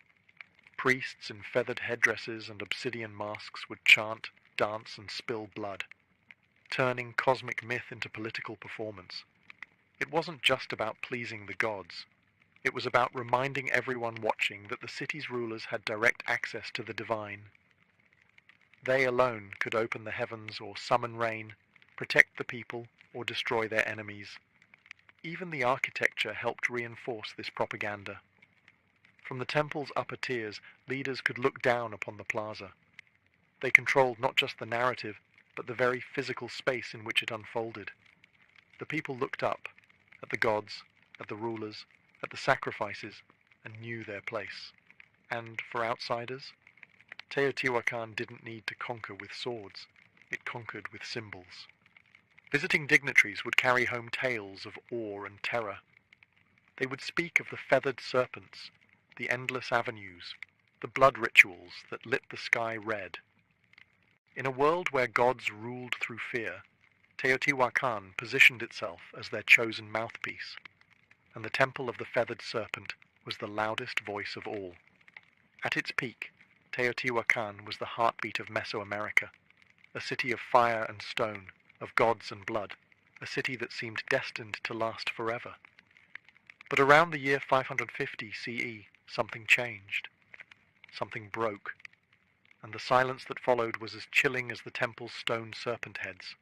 Priests in feathered headdresses and obsidian masks would chant, dance, and spill blood, turning cosmic myth into political performance. It wasn't just about pleasing the gods. It was about reminding everyone watching that the city's rulers had direct access to the divine. They alone could open the heavens or summon rain, protect the people or destroy their enemies. Even the architecture helped reinforce this propaganda. From the temple's upper tiers, leaders could look down upon the plaza. They controlled not just the narrative, but the very physical space in which it unfolded. The people looked up, at the gods, at the rulers, at the sacrifices, and knew their place. And for outsiders, Teotihuacan didn't need to conquer with swords. It conquered with symbols. Visiting dignitaries would carry home tales of awe and terror. They would speak of the feathered serpents, the endless avenues, the blood rituals that lit the sky red. In a world where gods ruled through fear, Teotihuacan positioned itself as their chosen mouthpiece, and the Temple of the Feathered Serpent was the loudest voice of all. At its peak, Teotihuacan was the heartbeat of Mesoamerica, a city of fire and stone, of gods and blood, a city that seemed destined to last forever. But around the year 550 CE, something changed. Something broke, and the silence that followed was as chilling as the temple's stone serpent heads.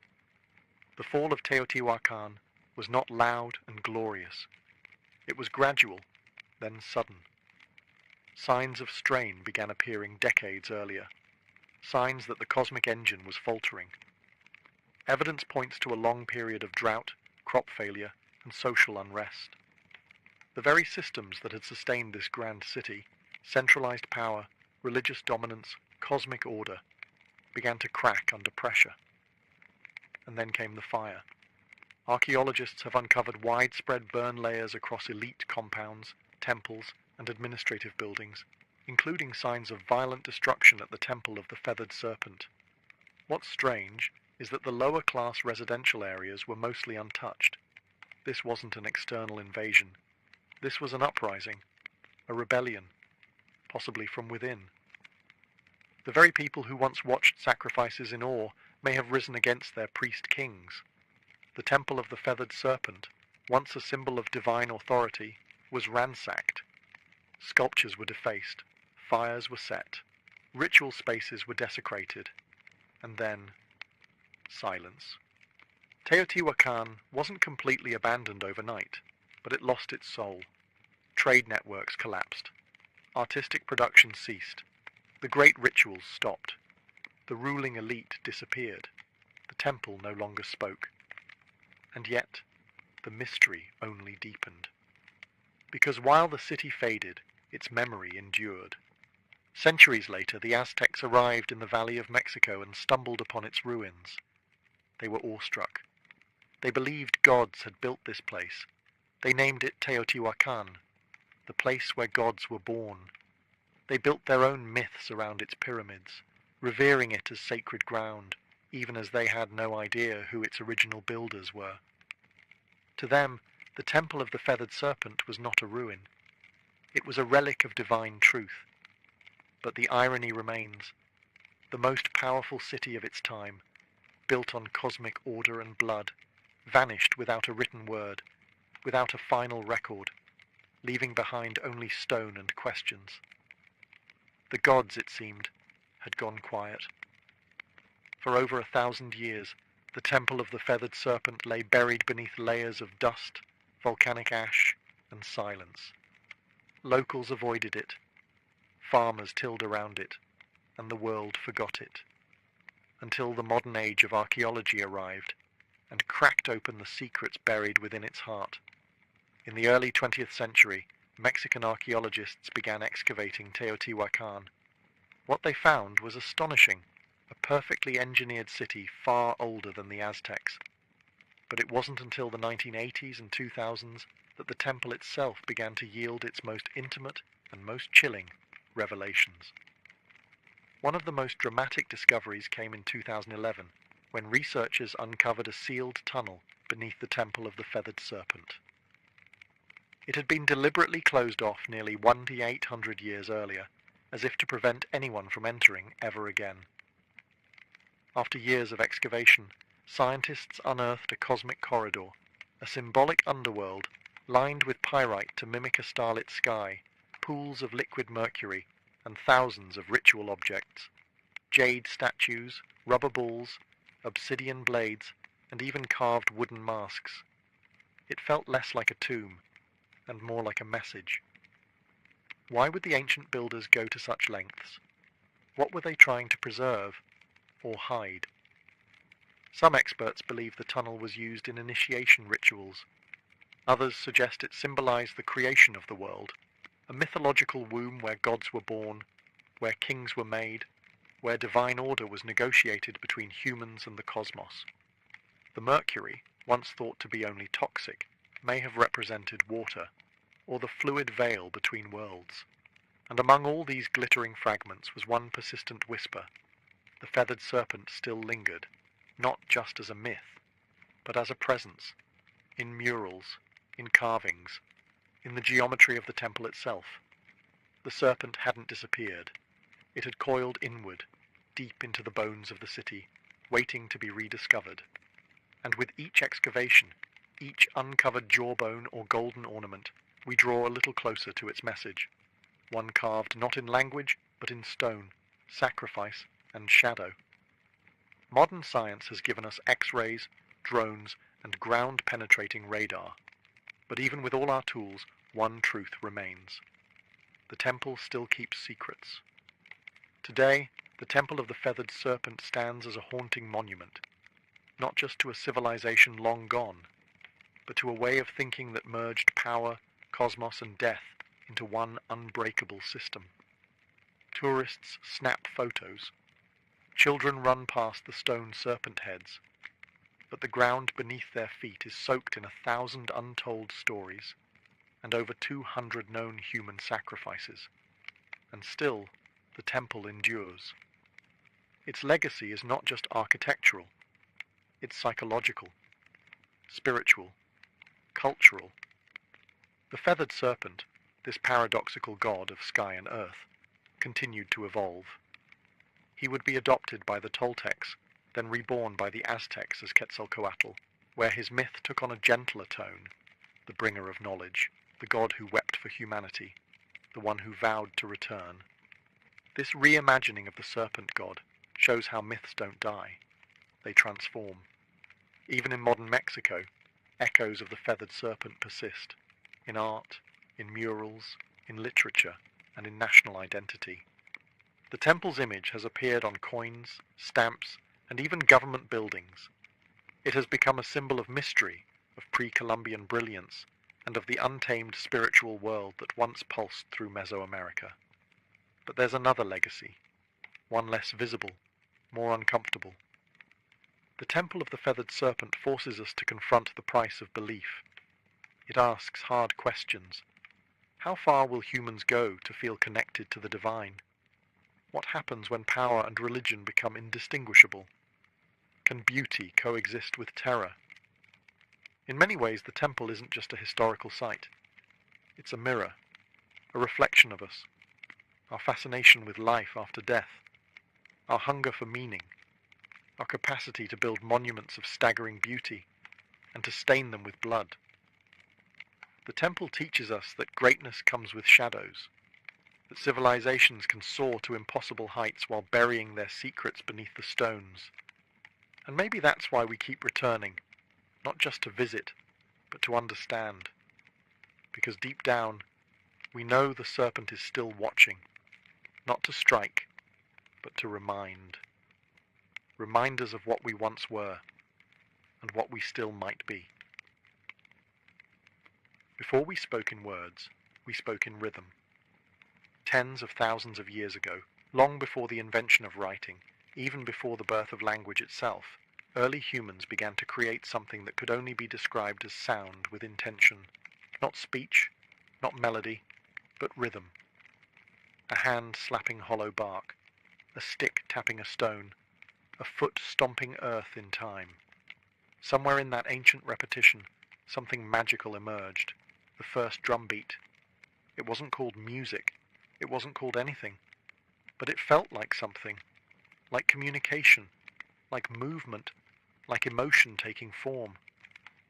The fall of Teotihuacan was not loud and glorious. It was gradual, then sudden. Signs of strain began appearing decades earlier, signs that the cosmic engine was faltering. Evidence points to a long period of drought, crop failure, and social unrest. The very systems that had sustained this grand city, centralized power, religious dominance, cosmic order, began to crack under pressure. And then came the fire. Archaeologists have uncovered widespread burn layers across elite compounds, temples, and administrative buildings, including signs of violent destruction at the Temple of the Feathered Serpent. What's strange is that the lower-class residential areas were mostly untouched. This wasn't an external invasion. This was an uprising, a rebellion, possibly from within. The very people who once watched sacrifices in awe may have risen against their priest-kings. The Temple of the Feathered Serpent, once a symbol of divine authority, was ransacked. Sculptures were defaced, fires were set, ritual spaces were desecrated, and then silence. Teotihuacan wasn't completely abandoned overnight, but it lost its soul. Trade networks collapsed. Artistic production ceased. The great rituals stopped. The ruling elite disappeared. The temple no longer spoke. And yet, the mystery only deepened. Because while the city faded, its memory endured. Centuries later, the Aztecs arrived in the Valley of Mexico and stumbled upon its ruins. They were awestruck. They believed gods had built this place. They named it Teotihuacan, the place where gods were born. They built their own myths around its pyramids, revering it as sacred ground, even as they had no idea who its original builders were. To them, the Temple of the Feathered Serpent was not a ruin. It was a relic of divine truth. But the irony remains. The most powerful city of its time, built on cosmic order and blood, vanished without a written word, without a final record, leaving behind only stone and questions. The gods, it seemed, had gone quiet. For over 1,000 years, the Temple of the Feathered Serpent lay buried beneath layers of dust, volcanic ash, and silence. Locals avoided it. Farmers tilled around it, and the world forgot it, until the modern age of archaeology arrived and cracked open the secrets buried within its heart. In the early 20th century, Mexican archaeologists began excavating Teotihuacan. What they found was astonishing, a perfectly engineered city far older than the Aztecs. But it wasn't until the 1980s and 2000s that the temple itself began to yield its most intimate and most chilling revelations. One of the most dramatic discoveries came in 2011, when researchers uncovered a sealed tunnel beneath the Temple of the Feathered Serpent. It had been deliberately closed off nearly 1,800 years earlier, as if to prevent anyone from entering ever again. After years of excavation, scientists unearthed a cosmic corridor, a symbolic underworld lined with pyrite to mimic a starlit sky, pools of liquid mercury, and thousands of ritual objects, jade statues, rubber balls, obsidian blades, and even carved wooden masks. It felt less like a tomb, and more like a message. Why would the ancient builders go to such lengths? What were they trying to preserve, or hide? Some experts believe the tunnel was used in initiation rituals. Others suggest it symbolized the creation of the world, a mythological womb where gods were born, where kings were made, where divine order was negotiated between humans and the cosmos. The mercury, once thought to be only toxic, may have represented water, or the fluid veil between worlds. And among all these glittering fragments was one persistent whisper. The feathered serpent still lingered, not just as a myth, but as a presence, in murals, in carvings, in the geometry of the temple itself. The serpent hadn't disappeared. It had coiled inward, deep into the bones of the city, waiting to be rediscovered. And with each excavation, each uncovered jawbone or golden ornament, we draw a little closer to its message, one carved not in language, but in stone, sacrifice, and shadow. Modern science has given us X-rays, drones, and ground-penetrating radar. But even with all our tools, one truth remains. The temple still keeps secrets. Today, the Temple of the Feathered Serpent stands as a haunting monument, not just to a civilization long gone, but to a way of thinking that merged power, cosmos, and death into one unbreakable system. Tourists snap photos. Children run past the stone serpent heads, but the ground beneath their feet is soaked in 1,000 untold stories and over 200 known human sacrifices. And still, the temple endures. Its legacy is not just architectural, it's psychological, spiritual, cultural. The feathered serpent, this paradoxical god of sky and earth, continued to evolve. He would be adopted by the Toltecs, then reborn by the Aztecs as Quetzalcoatl, where his myth took on a gentler tone, the bringer of knowledge, the god who wept for humanity, the one who vowed to return. This reimagining of the serpent god shows how myths don't die. They transform. Even in modern Mexico, echoes of the feathered serpent persist, in art, in murals, in literature, and in national identity. The temple's image has appeared on coins, stamps, and even government buildings. It has become a symbol of mystery, of pre-Columbian brilliance, and of the untamed spiritual world that once pulsed through Mesoamerica. But there's another legacy, one less visible, more uncomfortable. The Temple of the Feathered Serpent forces us to confront the price of belief. It asks hard questions. How far will humans go to feel connected to the divine? What happens when power and religion become indistinguishable? Can beauty coexist with terror? In many ways, the temple isn't just a historical site. It's a mirror, a reflection of us, our fascination with life after death, our hunger for meaning, our capacity to build monuments of staggering beauty and to stain them with blood. The temple teaches us that greatness comes with shadows, that civilizations can soar to impossible heights while burying their secrets beneath the stones. And maybe that's why we keep returning, not just to visit, but to understand. Because deep down, we know the serpent is still watching, not to strike, but to remind. Remind us of what we once were, and what we still might be. Before we spoke in words, we spoke in rhythm. Tens of thousands of years ago, long before the invention of writing, even before the birth of language itself, early humans began to create something that could only be described as sound with intention. Not speech, not melody, but rhythm. A hand slapping hollow bark, a stick tapping a stone, a foot stomping earth in time. Somewhere in that ancient repetition, something magical emerged, the first drum beat. It wasn't called music, it wasn't called anything, but it felt like something, like communication, like movement, like emotion taking form.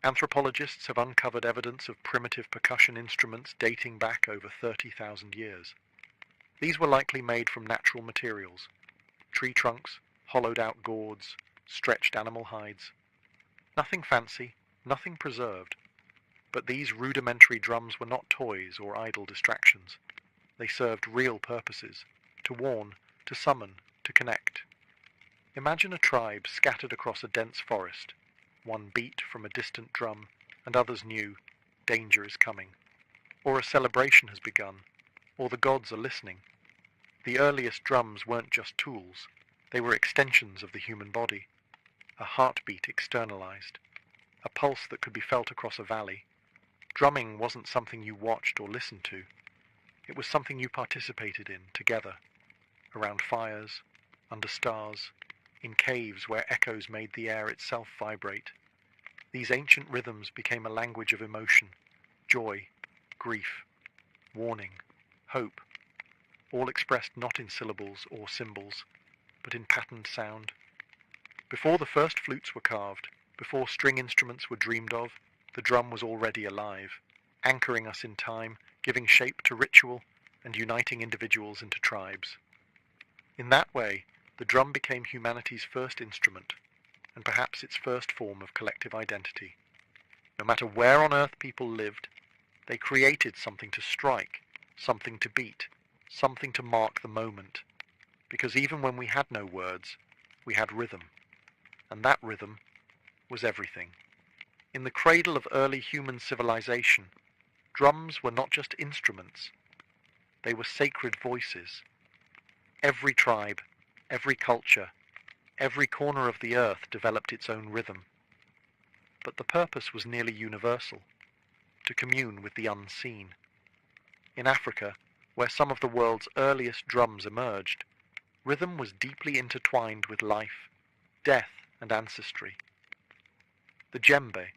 Anthropologists have uncovered evidence of primitive percussion instruments dating back over 30,000 years. These were likely made from natural materials, tree trunks, hollowed out gourds, stretched animal hides. Nothing fancy, nothing preserved, but these rudimentary drums were not toys or idle distractions. They served real purposes, to warn, to summon, to connect. Imagine a tribe scattered across a dense forest. One beat from a distant drum, and others knew, danger is coming. Or a celebration has begun, or the gods are listening. The earliest drums weren't just tools, they were extensions of the human body. A heartbeat externalized, a pulse that could be felt across a valley. Drumming wasn't something you watched or listened to. It was something you participated in together, around fires, under stars, in caves where echoes made the air itself vibrate. These ancient rhythms became a language of emotion, joy, grief, warning, hope, all expressed not in syllables or symbols, but in patterned sound. Before the first flutes were carved, before string instruments were dreamed of, the drum was already alive, anchoring us in time, giving shape to ritual, and uniting individuals into tribes. In that way, the drum became humanity's first instrument, and perhaps its first form of collective identity. No matter where on earth people lived, they created something to strike, something to beat, something to mark the moment, because even when we had no words, we had rhythm, and that rhythm was everything. In the cradle of early human civilization, drums were not just instruments, they were sacred voices. Every tribe, every culture, every corner of the earth developed its own rhythm. But the purpose was nearly universal, to commune with the unseen. In Africa, where some of the world's earliest drums emerged, rhythm was deeply intertwined with life, death, and ancestry. The djembe,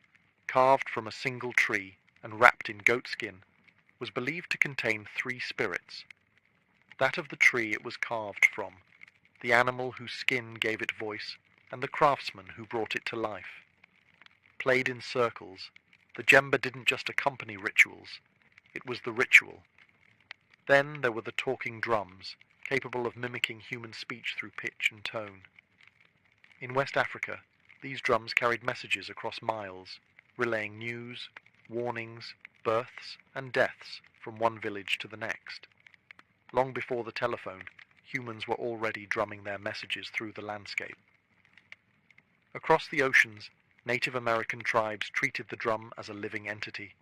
carved from a single tree and wrapped in goatskin, was believed to contain three spirits: that of the tree it was carved from, the animal whose skin gave it voice, and the craftsman who brought it to life. Played in circles, the djembe didn't just accompany rituals, it was the ritual. Then there were the talking drums, capable of mimicking human speech through pitch and tone. In West Africa, these drums carried messages across miles, relaying news, warnings, births, and deaths from one village to the next. Long before the telephone, humans were already drumming their messages through the landscape. Across the oceans, Native American tribes treated the drum as a living entity.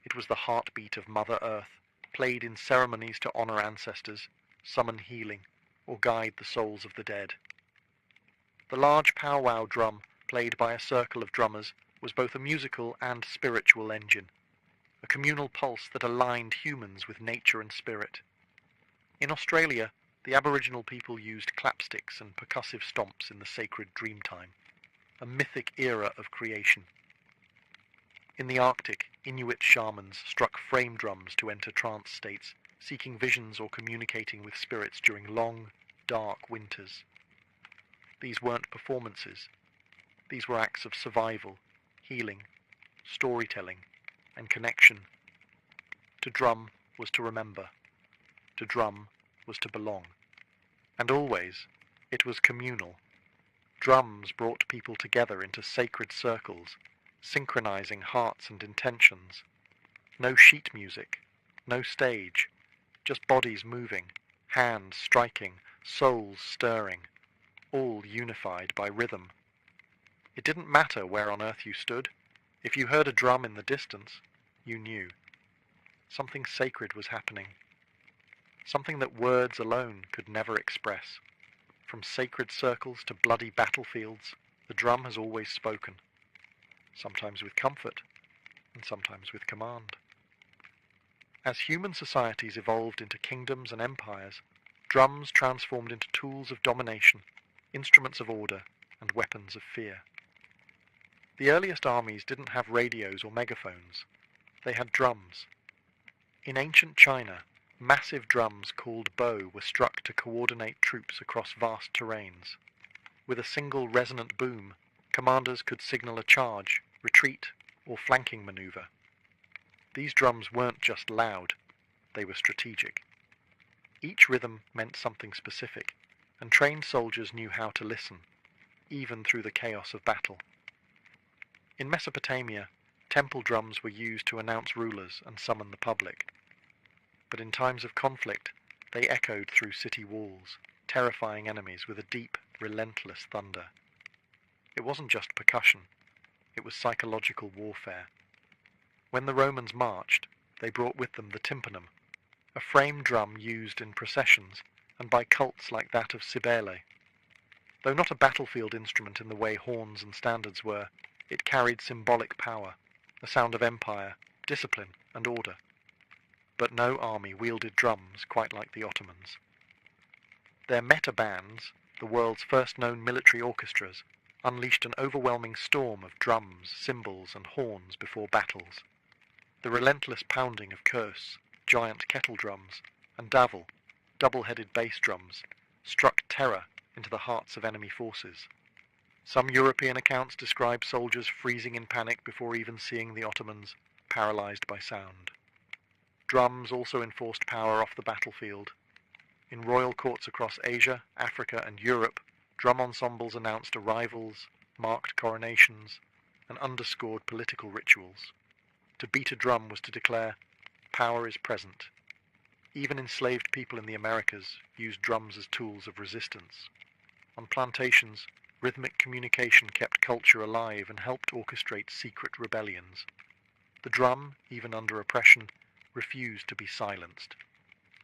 It was the heartbeat of Mother Earth, played in ceremonies to honor ancestors, summon healing, or guide the souls of the dead. The large powwow drum, played by a circle of drummers, was both a musical and spiritual engine, a communal pulse that aligned humans with nature and spirit. In Australia, the Aboriginal people used clapsticks and percussive stomps in the sacred Dreamtime, a mythic era of creation. In the Arctic, Inuit shamans struck frame drums to enter trance states, seeking visions or communicating with spirits during long, dark winters. These weren't performances. These were acts of survival, healing, storytelling, and connection. To drum was to remember. To drum was to belong. And always, it was communal. Drums brought people together into sacred circles, synchronizing hearts and intentions. No sheet music, no stage, just bodies moving, hands striking, souls stirring, all unified by rhythm. It didn't matter where on earth you stood. If you heard a drum in the distance, you knew. Something sacred was happening. Something that words alone could never express. From sacred circles to bloody battlefields, the drum has always spoken. Sometimes with comfort, and sometimes with command. As human societies evolved into kingdoms and empires, drums transformed into tools of domination, instruments of order, and weapons of fear. The earliest armies didn't have radios or megaphones. They had drums. In ancient China, massive drums called bo were struck to coordinate troops across vast terrains. With a single resonant boom, commanders could signal a charge, retreat, or flanking maneuver. These drums weren't just loud, they were strategic. Each rhythm meant something specific, and trained soldiers knew how to listen, even through the chaos of battle. In Mesopotamia, temple drums were used to announce rulers and summon the public. But in times of conflict, they echoed through city walls, terrifying enemies with a deep, relentless thunder. It wasn't just percussion, it was psychological warfare. When the Romans marched, they brought with them the tympanum, a frame drum used in processions and by cults like that of Cybele. Though not a battlefield instrument in the way horns and standards were, it carried symbolic power, a sound of empire, discipline, and order. But no army wielded drums quite like the Ottomans. Their meta bands, the world's first known military orchestras, unleashed an overwhelming storm of drums, cymbals, and horns before battles. The relentless pounding of curse, giant kettle drums, and davul, double-headed bass drums, struck terror into the hearts of enemy forces. Some European accounts describe soldiers freezing in panic before even seeing the Ottomans, paralyzed by sound. Drums also enforced power off the battlefield. In royal courts across Asia, Africa, and Europe, drum ensembles announced arrivals, marked coronations, and underscored political rituals. To beat a drum was to declare, "Power is present." Even enslaved people in the Americas used drums as tools of resistance. On plantations, rhythmic communication kept culture alive and helped orchestrate secret rebellions. The drum, even under oppression, refused to be silenced.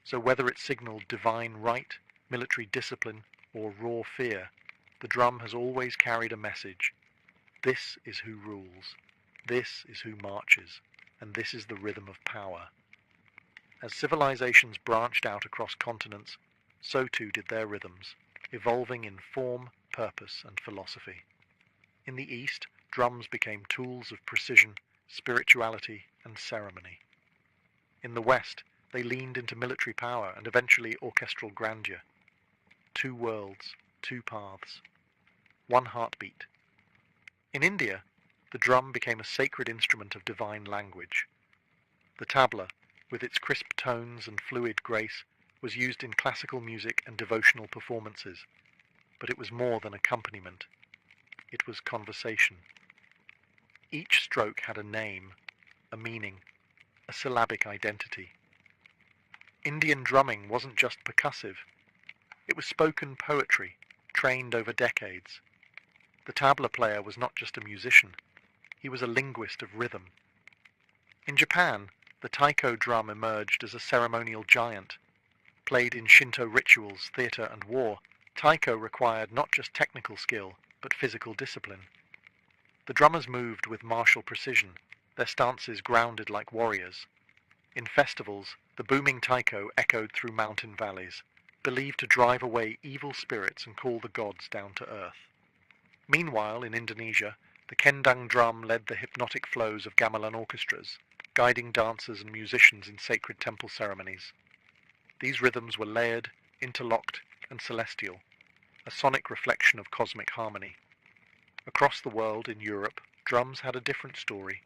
So whether it signaled divine right, military discipline, or raw fear, the drum has always carried a message. This is who rules, this is who marches, and this is the rhythm of power. As civilizations branched out across continents, so too did their rhythms, evolving in form, purpose, and philosophy. In the East, drums became tools of precision, spirituality, and ceremony. In the West, they leaned into military power and eventually orchestral grandeur. Two worlds, two paths, one heartbeat. In India, the drum became a sacred instrument of divine language. The tabla, with its crisp tones and fluid grace, was used in classical music and devotional performances, but it was more than accompaniment. It was conversation. Each stroke had a name, a meaning, a syllabic identity. Indian drumming wasn't just percussive. It was spoken poetry, trained over decades. The tabla player was not just a musician, he was a linguist of rhythm. In Japan, the taiko drum emerged as a ceremonial giant. Played in Shinto rituals, theatre, and war, taiko required not just technical skill, but physical discipline. The drummers moved with martial precision, their stances grounded like warriors. In festivals, the booming taiko echoed through mountain valleys, believed to drive away evil spirits and call the gods down to earth. Meanwhile, in Indonesia, the kendang drum led the hypnotic flows of gamelan orchestras, guiding dancers and musicians in sacred temple ceremonies. These rhythms were layered, interlocked, and celestial, a sonic reflection of cosmic harmony. Across the world, in Europe, drums had a different story.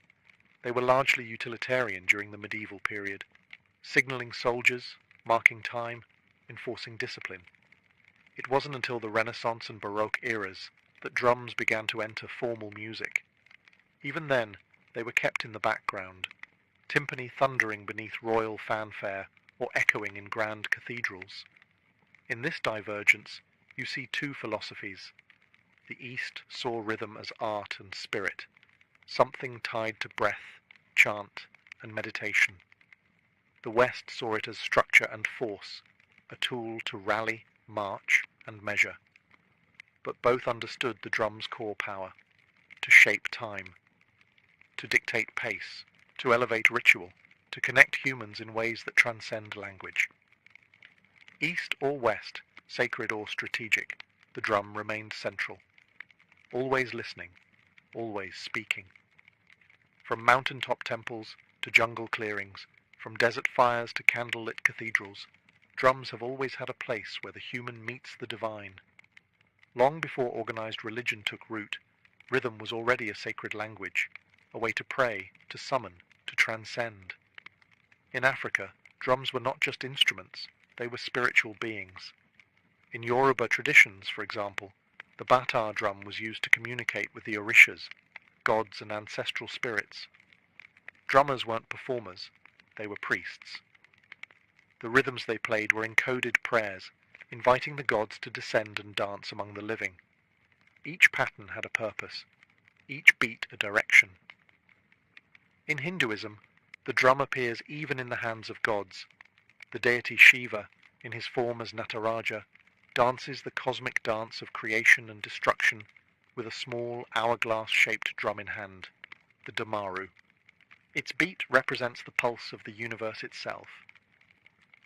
They were largely utilitarian during the medieval period, signalling soldiers, marking time, enforcing discipline. It wasn't until the Renaissance and Baroque eras that drums began to enter formal music. Even then, they were kept in the background, timpani thundering beneath royal fanfare or echoing in grand cathedrals. In this divergence, you see two philosophies. The East saw rhythm as art and spirit, something tied to breath, chant, and meditation. The West saw it as structure and force, a tool to rally, march, and measure. But both understood the drum's core power, to shape time, to dictate pace, to elevate ritual, to connect humans in ways that transcend language. East or West, sacred or strategic, the drum remained central, always listening, always speaking. From mountaintop temples to jungle clearings, from desert fires to candlelit cathedrals, drums have always had a place where the human meets the divine. Long before organized religion took root, rhythm was already a sacred language, a way to pray, to summon, to transcend. In Africa, drums were not just instruments, they were spiritual beings. In Yoruba traditions, for example, the batar drum was used to communicate with the orishas, gods and ancestral spirits. Drummers weren't performers, they were priests. The rhythms they played were encoded prayers, inviting the gods to descend and dance among the living. Each pattern had a purpose, each beat a direction. In Hinduism, the drum appears even in the hands of gods. The deity Shiva, in his form as Nataraja, dances the cosmic dance of creation and destruction with a small hourglass-shaped drum in hand, the damaru. Its beat represents the pulse of the universe itself.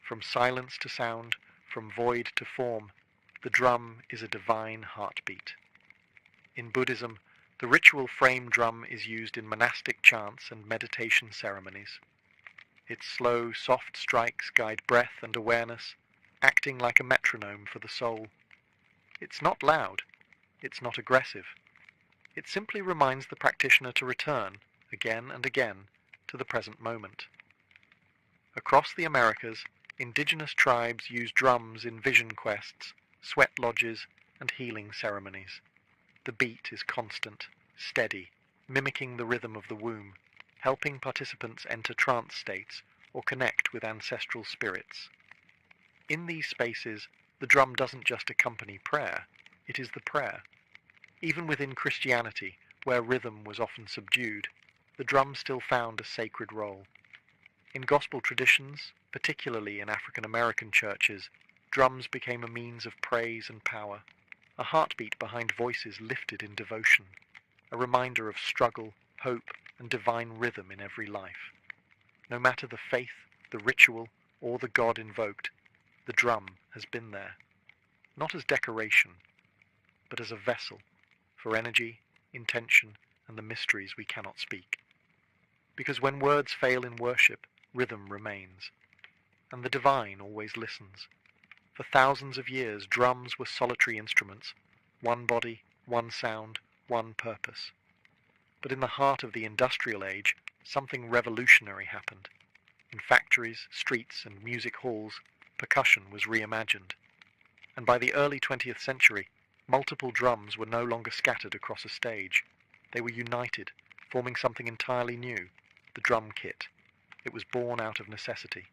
From silence to sound, from void to form, the drum is a divine heartbeat. In Buddhism, The ritual frame drum is used in monastic chants and meditation ceremonies. Its slow, soft strikes guide breath and awareness, acting like a metronome for the soul. It's not loud, it's not aggressive. It simply reminds the practitioner to return, again and again, to the present moment. Across the Americas, indigenous tribes use drums in vision quests, sweat lodges, and healing ceremonies. The beat is constant, steady, mimicking the rhythm of the womb, helping participants enter trance states or connect with ancestral spirits. In these spaces, the drum doesn't just accompany prayer, it is the prayer. Even within Christianity, where rhythm was often subdued, the drum still found a sacred role. In gospel traditions, particularly in African American churches, drums became a means of praise and power, a heartbeat behind voices lifted in devotion, a reminder of struggle, hope, and divine rhythm in every life. No matter the faith, the ritual, or the God invoked, the drum has been there, not as decoration, but as a vessel for energy, intention, and the mysteries we cannot speak. Because when words fail in worship, rhythm remains, and the divine always listens. For thousands of years, drums were solitary instruments, one body, one sound, one purpose. But in the heart of the industrial age, something revolutionary happened. In factories, streets, and music halls, percussion was reimagined. And by the early 20th century, multiple drums were no longer scattered across a stage. They were united, forming something entirely new, the drum kit. It was born out of necessity.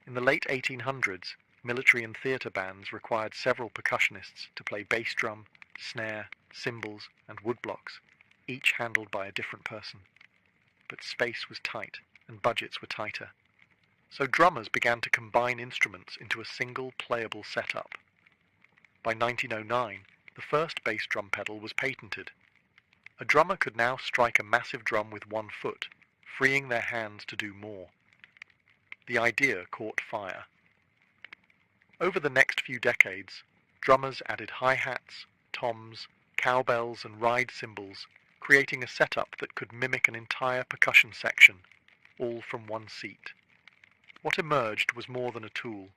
In the late 1800s, military and theatre bands required several percussionists to play bass drum, snare, cymbals, and woodblocks, each handled by a different person. But space was tight, and budgets were tighter. So drummers began to combine instruments into a single playable setup. By 1909, the first bass drum pedal was patented. A drummer could now strike a massive drum with one foot, freeing their hands to do more. The idea caught fire. Over the next few decades, drummers added hi-hats, toms, cowbells, and ride cymbals, creating a setup that could mimic an entire percussion section, all from one seat. What emerged was more than a tool.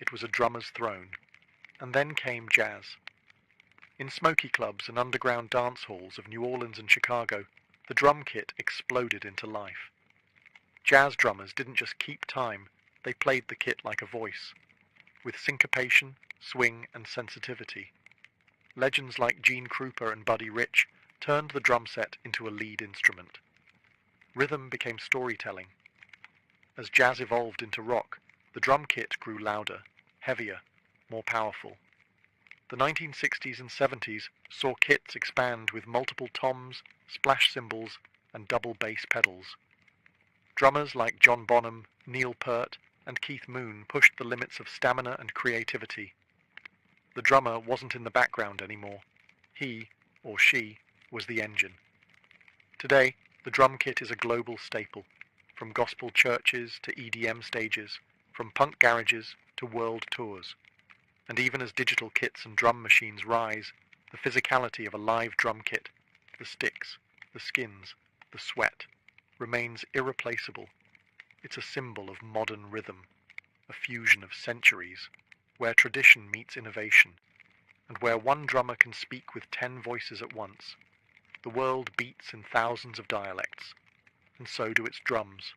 It was a drummer's throne. And then came jazz. In smoky clubs and underground dance halls of New Orleans and Chicago, the drum kit exploded into life. Jazz drummers didn't just keep time, they played the kit like a voice, with syncopation, swing, and sensitivity. Legends like Gene Krupa and Buddy Rich turned the drum set into a lead instrument. Rhythm became storytelling. As jazz evolved into rock, the drum kit grew louder, heavier, more powerful. The 1960s and 70s saw kits expand with multiple toms, splash cymbals, and double bass pedals. Drummers like John Bonham, Neil Peart, and Keith Moon pushed the limits of stamina and creativity. The drummer wasn't in the background anymore. He, or she, was the engine. Today, the drum kit is a global staple, from gospel churches to EDM stages, from punk garages to world tours. And even as digital kits and drum machines rise, the physicality of a live drum kit, the sticks, the skins, the sweat, remains irreplaceable. It's a symbol of modern rhythm, a fusion of centuries, where tradition meets innovation, and where one drummer can speak with 10 voices at once. The world beats in thousands of dialects, and so do its drums.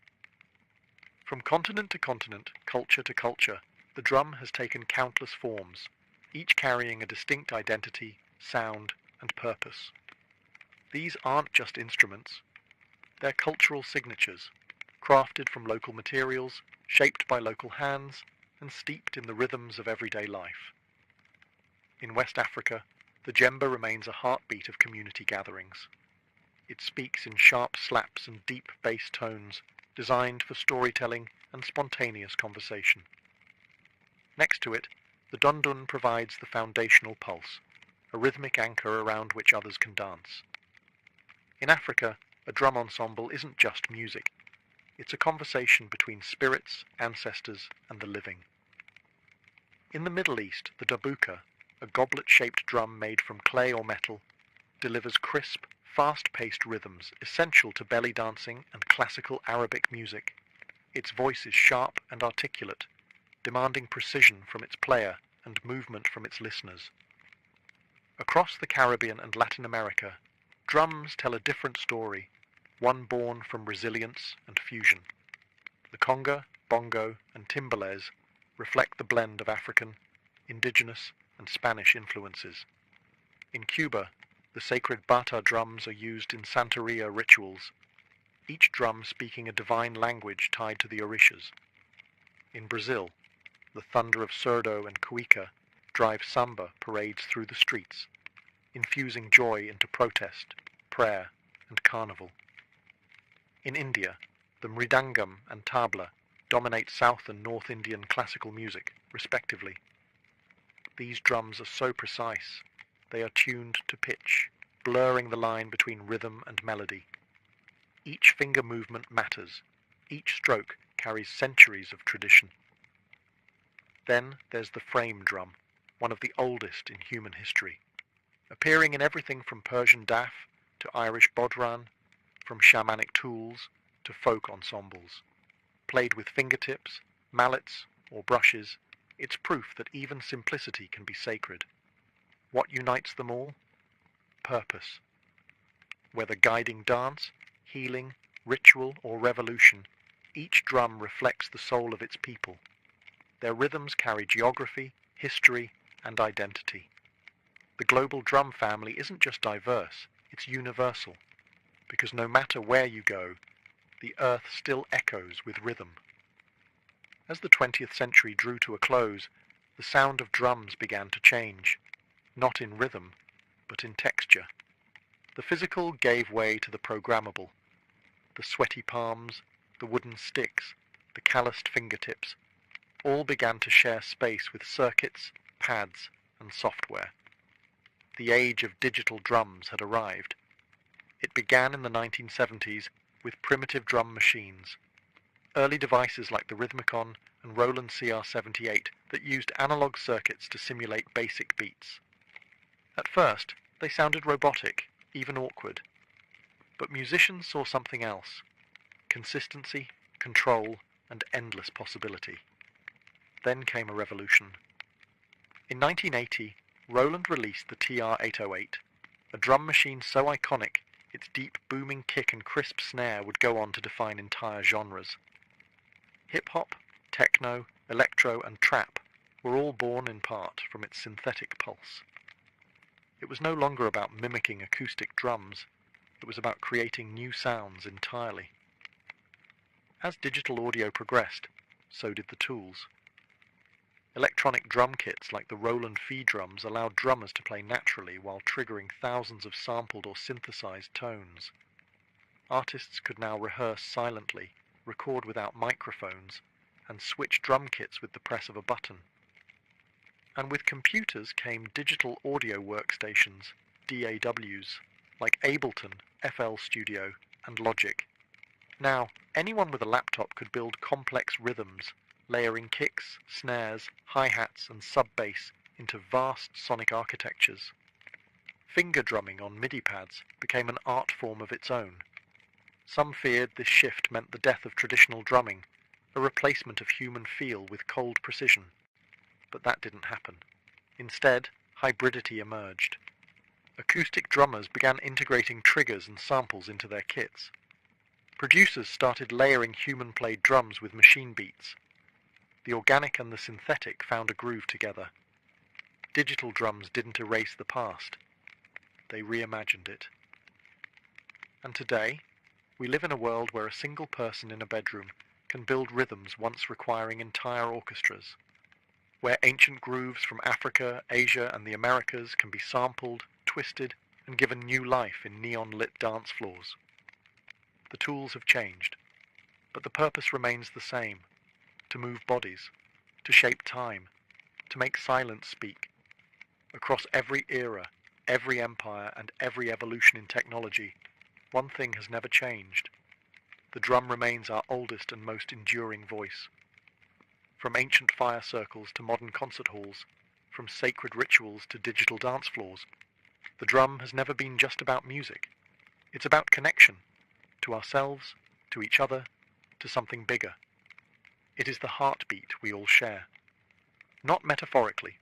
From continent to continent, culture to culture, the drum has taken countless forms, each carrying a distinct identity, sound, and purpose. These aren't just instruments. They're cultural signatures, crafted from local materials, shaped by local hands, and steeped in the rhythms of everyday life. In West Africa, the djembe remains a heartbeat of community gatherings. It speaks in sharp slaps and deep bass tones, designed for storytelling and spontaneous conversation. Next to it, the dundun provides the foundational pulse, a rhythmic anchor around which others can dance. In Africa, a drum ensemble isn't just music. It's a conversation between spirits, ancestors, and the living. In the Middle East, the darbuka, a goblet-shaped drum made from clay or metal, delivers crisp, fast-paced rhythms essential to belly dancing and classical Arabic music. Its voice is sharp and articulate, demanding precision from its player and movement from its listeners. Across the Caribbean and Latin America, drums tell a different story, one born from resilience and fusion. The conga, bongo, and timbales reflect the blend of African, indigenous, and Spanish influences. In Cuba, the sacred bata drums are used in Santeria rituals, each drum speaking a divine language tied to the orishas. In Brazil, the thunder of surdo and cuica drive samba parades through the streets, infusing joy into protest, prayer, and carnival. In India, the mridangam and tabla dominate South and North Indian classical music, respectively. These drums are so precise, they are tuned to pitch, blurring the line between rhythm and melody. Each finger movement matters, each stroke carries centuries of tradition. Then there's the frame drum, one of the oldest in human history, appearing in everything from Persian daf to Irish bodhran, from shamanic tools to folk ensembles. Played with fingertips, mallets, or brushes, it's proof that even simplicity can be sacred. What unites them all? Purpose. Whether guiding dance, healing, ritual, or revolution, each drum reflects the soul of its people. Their rhythms carry geography, history, and identity. The global drum family isn't just diverse, it's universal, because no matter where you go, the earth still echoes with rhythm. As the 20th century drew to a close, the sound of drums began to change, not in rhythm, but in texture. The physical gave way to the programmable. The sweaty palms, the wooden sticks, the calloused fingertips, all began to share space with circuits, pads, and software. The age of digital drums had arrived. It began in the 1970s with primitive drum machines, early devices like the Rhythmicon and Roland CR78 that used analog circuits to simulate basic beats. At first, they sounded robotic, even awkward. But musicians saw something else: consistency, control, and endless possibility. Then came a revolution. In 1980, Roland released the TR-808, a drum machine so iconic its deep booming kick and crisp snare would go on to define entire genres. Hip-hop, techno, electro, and trap were all born in part from its synthetic pulse. It was no longer about mimicking acoustic drums, it was about creating new sounds entirely. As digital audio progressed, so did the tools. Electronic drum kits like the Roland Fee drums allowed drummers to play naturally while triggering thousands of sampled or synthesized tones. Artists could now rehearse silently, record without microphones, and switch drum kits with the press of a button. And with computers came digital audio workstations, DAWs, like Ableton, FL Studio, and Logic. Now, anyone with a laptop could build complex rhythms, layering kicks, snares, hi-hats, and sub-bass into vast sonic architectures. Finger drumming on MIDI pads became an art form of its own. Some feared this shift meant the death of traditional drumming, a replacement of human feel with cold precision. But that didn't happen. Instead, hybridity emerged. Acoustic drummers began integrating triggers and samples into their kits. Producers started layering human-played drums with machine beats. The organic and the synthetic found a groove together. Digital drums didn't erase the past. They reimagined it. And today, we live in a world where a single person in a bedroom can build rhythms once requiring entire orchestras, where ancient grooves from Africa, Asia, and the Americas can be sampled, twisted, and given new life in neon-lit dance floors. The tools have changed, but the purpose remains the same: to move bodies, to shape time, to make silence speak. Across every era, every empire, and every evolution in technology, one thing has never changed. The drum remains our oldest and most enduring voice. From ancient fire circles to modern concert halls, from sacred rituals to digital dance floors, The drum has never been just about music. It's about connection, to ourselves, to each other, to something bigger. It is the heartbeat we all share. Not metaphorically,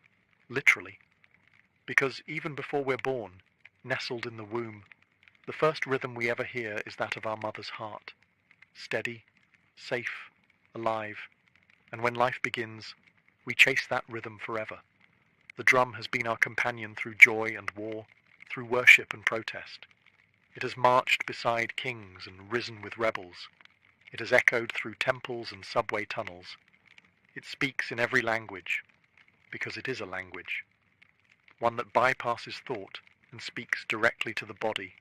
literally. Because even before we're born, nestled in the womb, the first rhythm we ever hear is that of our mother's heart. Steady, safe, alive, and when life begins, we chase that rhythm forever. The drum has been our companion through joy and war, through worship and protest. It has marched beside kings and risen with rebels. It has echoed through temples and subway tunnels. It speaks in every language, because it is a language, one that bypasses thought and speaks directly to the body,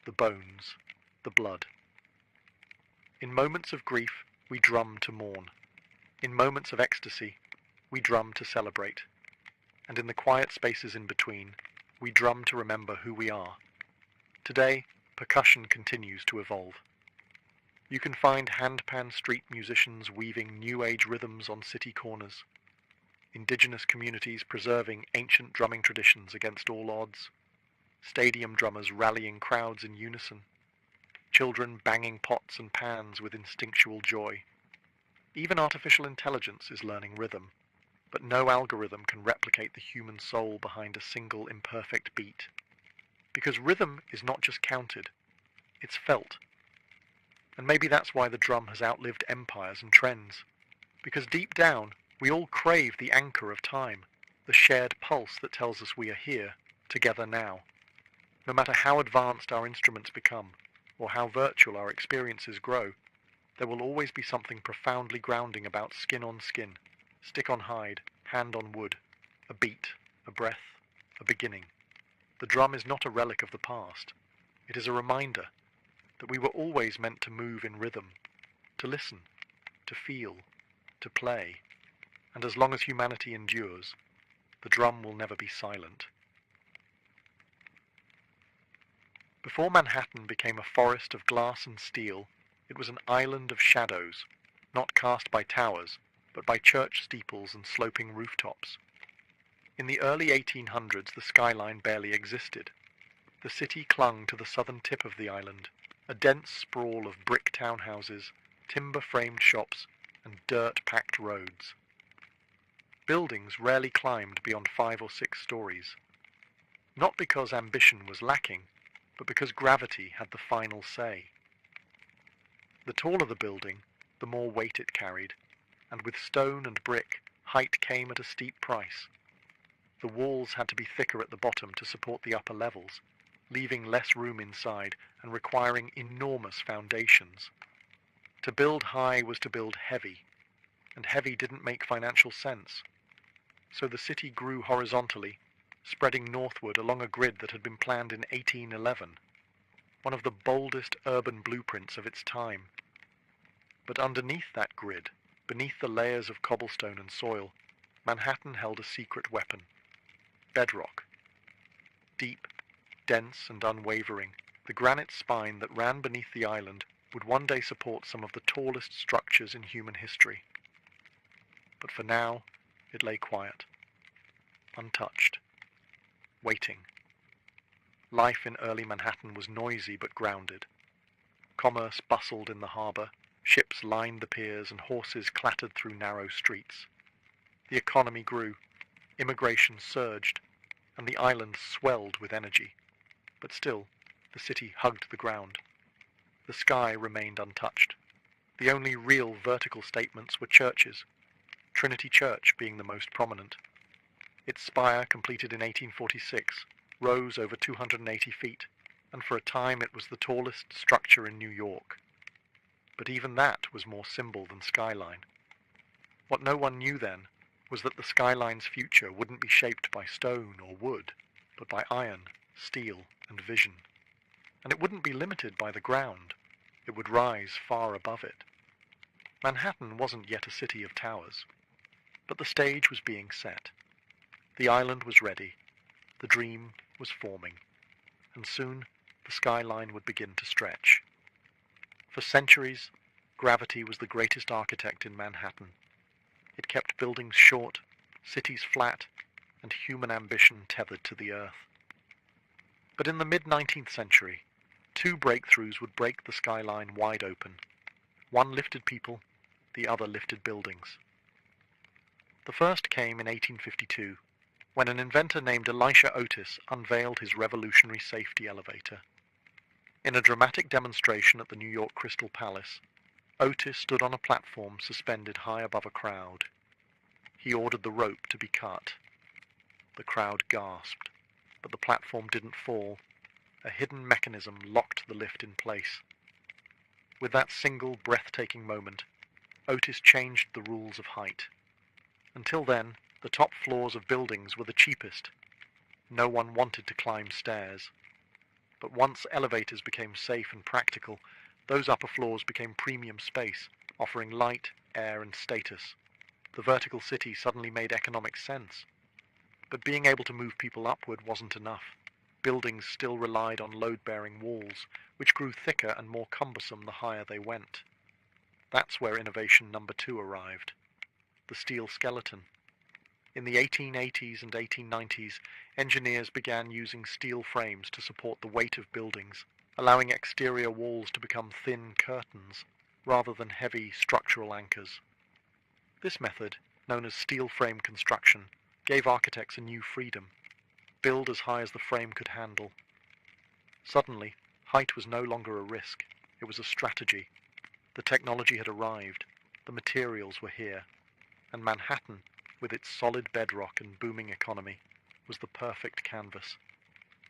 the bones, the blood. In moments of grief, we drum to mourn. In moments of ecstasy, we drum to celebrate. And in the quiet spaces in between, we drum to remember who we are. Today, percussion continues to evolve. You can find handpan street musicians weaving new age rhythms on city corners, indigenous communities preserving ancient drumming traditions against all odds, stadium drummers rallying crowds in unison, children banging pots and pans with instinctual joy. Even artificial intelligence is learning rhythm, but no algorithm can replicate the human soul behind a single imperfect beat. Because rhythm is not just counted, it's felt. And maybe that's why the drum has outlived empires and trends. Because deep down, we all crave the anchor of time, the shared pulse that tells us we are here, together now. No matter how advanced our instruments become, or how virtual our experiences grow, there will always be something profoundly grounding about skin on skin, stick on hide, hand on wood, a beat, a breath, a beginning. The drum is not a relic of the past. It is a reminder that we were always meant to move in rhythm, to listen, to feel, to play, and as long as humanity endures, the drum will never be silent. Before Manhattan became a forest of glass and steel, it was an island of shadows, not cast by towers, but by church steeples and sloping rooftops. In the early 1800s, the skyline barely existed. The city clung to the southern tip of the island, a dense sprawl of brick townhouses, timber-framed shops, and dirt-packed roads. Buildings rarely climbed beyond 5 or 6 stories, not because ambition was lacking, but because gravity had the final say. The taller the building, the more weight it carried, and with stone and brick, height came at a steep price. The walls had to be thicker at the bottom to support the upper levels, leaving less room inside and requiring enormous foundations. To build high was to build heavy, and heavy didn't make financial sense. So the city grew horizontally, spreading northward along a grid that had been planned in 1811, one of the boldest urban blueprints of its time. But underneath that grid, beneath the layers of cobblestone and soil, Manhattan held a secret weapon: bedrock. Deep, dense and unwavering, the granite spine that ran beneath the island would one day support some of the tallest structures in human history. But for now, it lay quiet, untouched, waiting. Life in early Manhattan was noisy but grounded. Commerce bustled in the harbour, ships lined the piers, and horses clattered through narrow streets. The economy grew, immigration surged, and the island swelled with energy. But still, the city hugged the ground. The sky remained untouched. The only real vertical statements were churches, Trinity Church being the most prominent. Its spire, completed in 1846, rose over 280 feet, and for a time it was the tallest structure in New York. But even that was more symbol than skyline. What no one knew then was that the skyline's future wouldn't be shaped by stone or wood, but by iron, steel, and vision. And it wouldn't be limited by the ground. It would rise far above it. Manhattan wasn't yet a city of towers, but the stage was being set. The island was ready. The dream was forming. And soon the skyline would begin to stretch. For centuries, gravity was the greatest architect in Manhattan. It kept buildings short, cities flat, and human ambition tethered to the earth. But in the mid-19th century, two breakthroughs would break the skyline wide open. One lifted people, the other lifted buildings. The first came in 1852, when an inventor named Elisha Otis unveiled his revolutionary safety elevator. In a dramatic demonstration at the New York Crystal Palace, Otis stood on a platform suspended high above a crowd. He ordered the rope to be cut. The crowd gasped, but the platform didn't fall. A hidden mechanism locked the lift in place. With that single breathtaking moment, Otis changed the rules of height. Until then, the top floors of buildings were the cheapest. No one wanted to climb stairs. But once elevators became safe and practical, those upper floors became premium space, offering light, air, and status. The vertical city suddenly made economic sense. But being able to move people upward wasn't enough. Buildings still relied on load-bearing walls, which grew thicker and more cumbersome the higher they went. That's where innovation number 2 arrived: the steel skeleton. In the 1880s and 1890s, engineers began using steel frames to support the weight of buildings, allowing exterior walls to become thin curtains rather than heavy structural anchors. This method, known as steel frame construction, gave architects a new freedom: build as high as the frame could handle. Suddenly, height was no longer a risk, it was a strategy. The technology had arrived, the materials were here, and Manhattan, with its solid bedrock and booming economy, was the perfect canvas.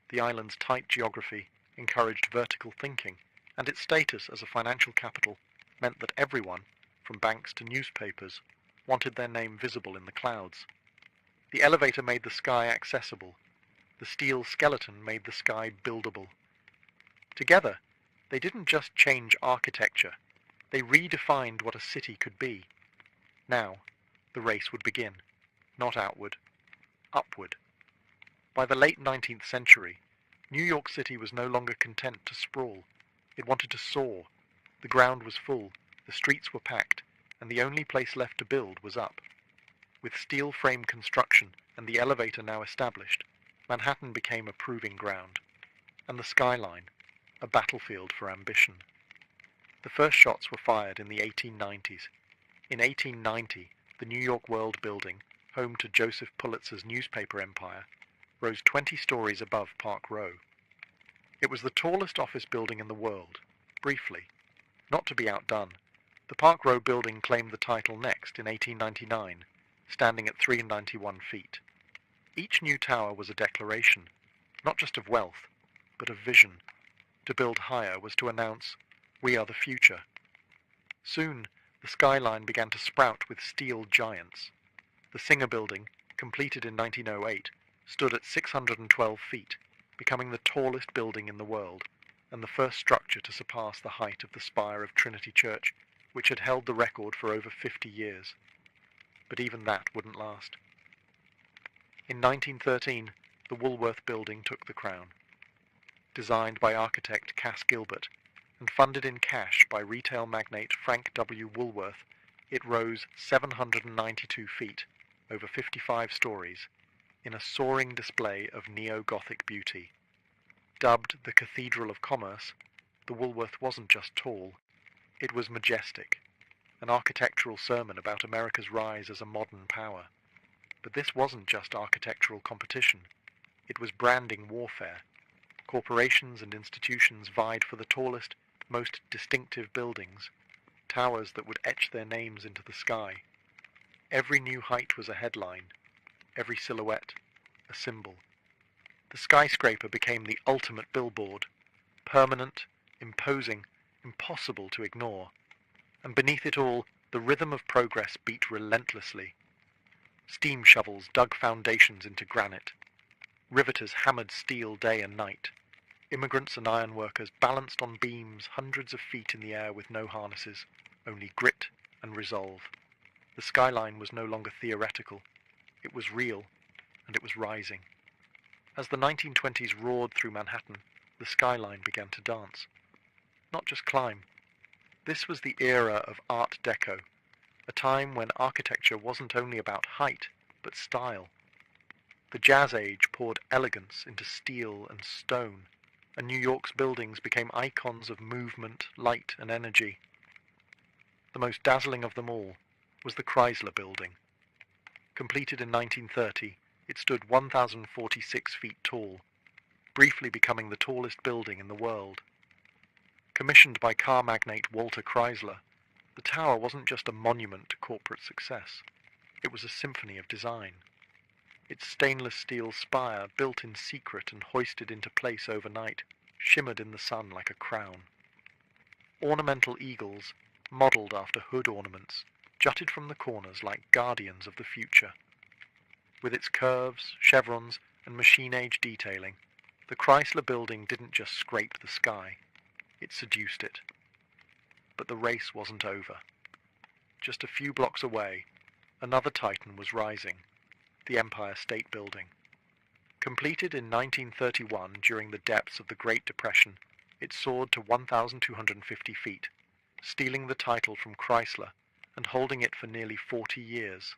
The island's tight geography encouraged vertical thinking, and its status as a financial capital meant that everyone, from banks to newspapers, wanted their name visible in the clouds. The elevator made the sky accessible. The steel skeleton made the sky buildable. Together, they didn't just change architecture, they redefined what a city could be. Now, the race would begin, not outward, upward. By the late 19th century, New York City was no longer content to sprawl. It wanted to soar. The ground was full, the streets were packed, and the only place left to build was up. With steel frame construction and the elevator now established, Manhattan became a proving ground, and the skyline, a battlefield for ambition. The first shots were fired in the 1890s. In 1890, the New York World Building, home to Joseph Pulitzer's newspaper empire, rose 20 stories above Park Row. It was the tallest office building in the world, briefly. Not to be outdone, the Park Row building claimed the title next in 1899, standing at 391 feet. Each new tower was a declaration, not just of wealth, but of vision. To build higher was to announce, "We are the future." Soon, the skyline began to sprout with steel giants. The Singer Building, completed in 1908, stood at 612 feet, becoming the tallest building in the world, and the first structure to surpass the height of the spire of Trinity Church, which had held the record for over 50 years. But even that wouldn't last. In 1913, the Woolworth Building took the crown. Designed by architect Cass Gilbert, and funded in cash by retail magnate Frank W. Woolworth, it rose 792 feet, over 55 stories, in a soaring display of neo-Gothic beauty. Dubbed the Cathedral of Commerce, the Woolworth wasn't just tall, it was majestic, an architectural sermon about America's rise as a modern power. But this wasn't just architectural competition, it was branding warfare. Corporations and institutions vied for the tallest, most distinctive buildings, towers that would etch their names into the sky. Every new height was a headline, every silhouette a symbol. The skyscraper became the ultimate billboard, permanent, imposing, impossible to ignore. And beneath it all, the rhythm of progress beat relentlessly. Steam shovels dug foundations into granite. Riveters hammered steel day and night. Immigrants and ironworkers balanced on beams hundreds of feet in the air with no harnesses, only grit and resolve. The skyline was no longer theoretical. It was real, and it was rising. As the 1920s roared through Manhattan, the skyline began to dance. Not just climb. This was the era of Art Deco, a time when architecture wasn't only about height, but style. The Jazz Age poured elegance into steel and stone, and New York's buildings became icons of movement, light, and energy. The most dazzling of them all was the Chrysler Building. Completed in 1930, it stood 1,046 feet tall, briefly becoming the tallest building in the world. Commissioned by car magnate Walter Chrysler, the tower wasn't just a monument to corporate success. It was a symphony of design. Its stainless steel spire, built in secret and hoisted into place overnight, shimmered in the sun like a crown. Ornamental eagles, modelled after hood ornaments, jutted from the corners like guardians of the future. With its curves, chevrons, and machine-age detailing, the Chrysler Building didn't just scrape the sky, it seduced it. But the race wasn't over. Just a few blocks away, another titan was rising, the Empire State Building. Completed in 1931 during the depths of the Great Depression, it soared to 1,250 feet, stealing the title from Chrysler and holding it for nearly 40 years.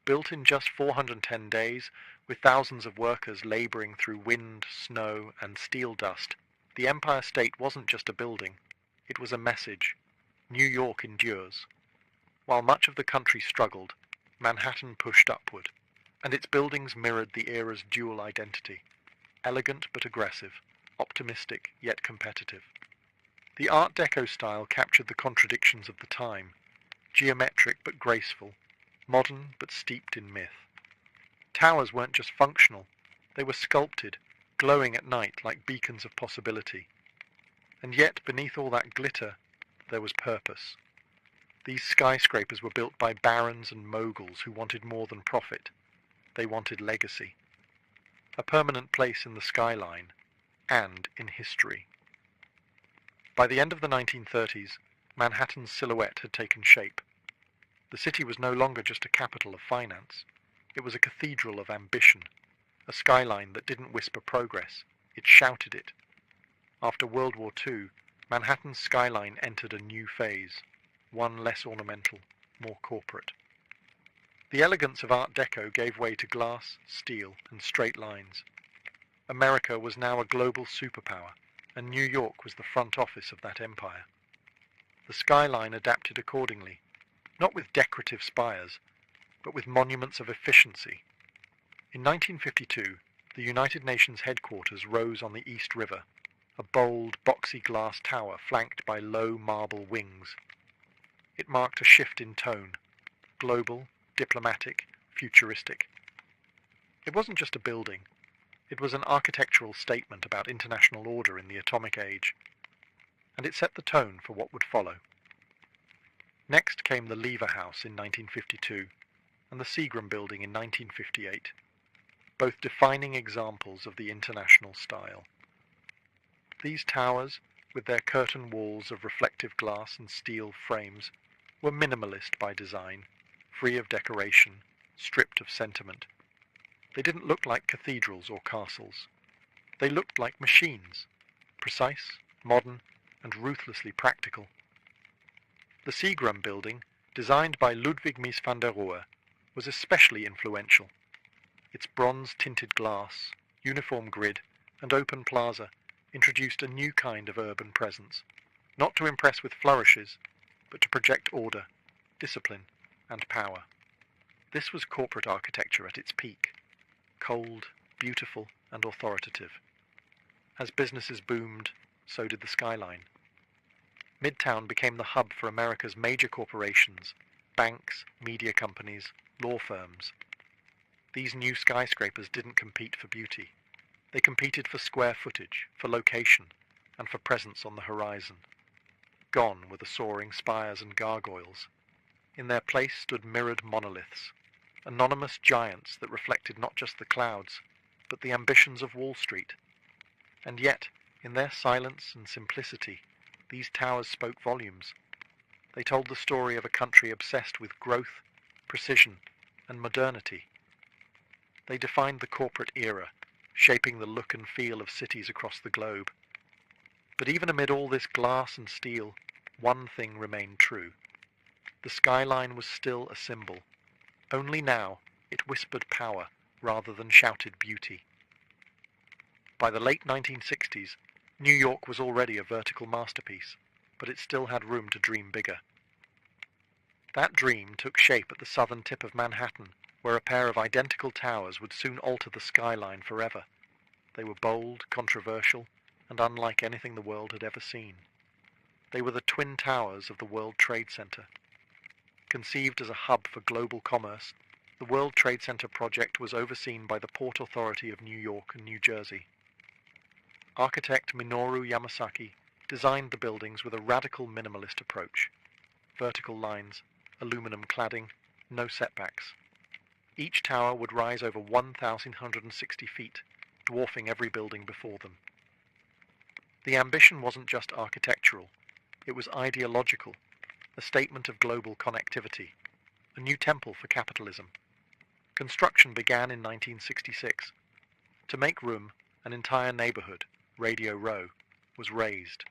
Built in just 410 days, with thousands of workers laboring through wind, snow, and steel dust, the Empire State wasn't just a building, it was a message. New York endures. While much of the country struggled, Manhattan pushed upward, and its buildings mirrored the era's dual identity, elegant but aggressive, optimistic yet competitive. The Art Deco style captured the contradictions of the time, geometric but graceful, modern but steeped in myth. Towers weren't just functional, they were sculpted, glowing at night like beacons of possibility. And yet, beneath all that glitter, there was purpose. These skyscrapers were built by barons and moguls who wanted more than profit. They wanted legacy. A permanent place in the skyline, and in history. By the end of the 1930s, Manhattan's silhouette had taken shape. The city was no longer just a capital of finance. It was a cathedral of ambition, a skyline that didn't whisper progress, it shouted it. After World War II, Manhattan's skyline entered a new phase, one less ornamental, more corporate. The elegance of Art Deco gave way to glass, steel, and straight lines. America was now a global superpower, and New York was the front office of that empire. The skyline adapted accordingly, not with decorative spires, but with monuments of efficiency. In 1952, the United Nations headquarters rose on the East River, a bold, boxy glass tower flanked by low marble wings. It marked a shift in tone, global, diplomatic, futuristic. It wasn't just a building, it was an architectural statement about international order in the atomic age, and it set the tone for what would follow. Next came the Lever House in 1952, and the Seagram Building in 1958, both defining examples of the international style. These towers, with their curtain walls of reflective glass and steel frames, were minimalist by design, free of decoration, stripped of sentiment. They didn't look like cathedrals or castles. They looked like machines, precise, modern, and ruthlessly practical. The Seagram Building, designed by Ludwig Mies van der Rohe, was especially influential. Its bronze-tinted glass, uniform grid, and open plaza introduced a new kind of urban presence, not to impress with flourishes, but to project order, discipline, and power. This was corporate architecture at its peak, cold, beautiful, and authoritative. As businesses boomed, so did the skyline. Midtown became the hub for America's major corporations, banks, media companies, law firms. These new skyscrapers didn't compete for beauty. They competed for square footage, for location, and for presence on the horizon. Gone were the soaring spires and gargoyles. In their place stood mirrored monoliths, anonymous giants that reflected not just the clouds, but the ambitions of Wall Street. And yet, in their silence and simplicity, these towers spoke volumes. They told the story of a country obsessed with growth, precision, and modernity. They defined the corporate era, shaping the look and feel of cities across the globe. But even amid all this glass and steel, one thing remained true. The skyline was still a symbol. Only now it whispered power, rather than shouted beauty. By the late 1960s, New York was already a vertical masterpiece, but it still had room to dream bigger. That dream took shape at the southern tip of Manhattan, where a pair of identical towers would soon alter the skyline forever. They were bold, controversial, and unlike anything the world had ever seen. They were the twin towers of the World Trade Center. Conceived as a hub for global commerce, the World Trade Center project was overseen by the Port Authority of New York and New Jersey. Architect Minoru Yamasaki designed the buildings with a radical minimalist approach. Vertical lines, aluminum cladding, no setbacks. Each tower would rise over 1,160 feet, dwarfing every building before them. The ambition wasn't just architectural, it was ideological, a statement of global connectivity, a new temple for capitalism. Construction began in 1966. To make room, an entire neighborhood, Radio Row, was raised.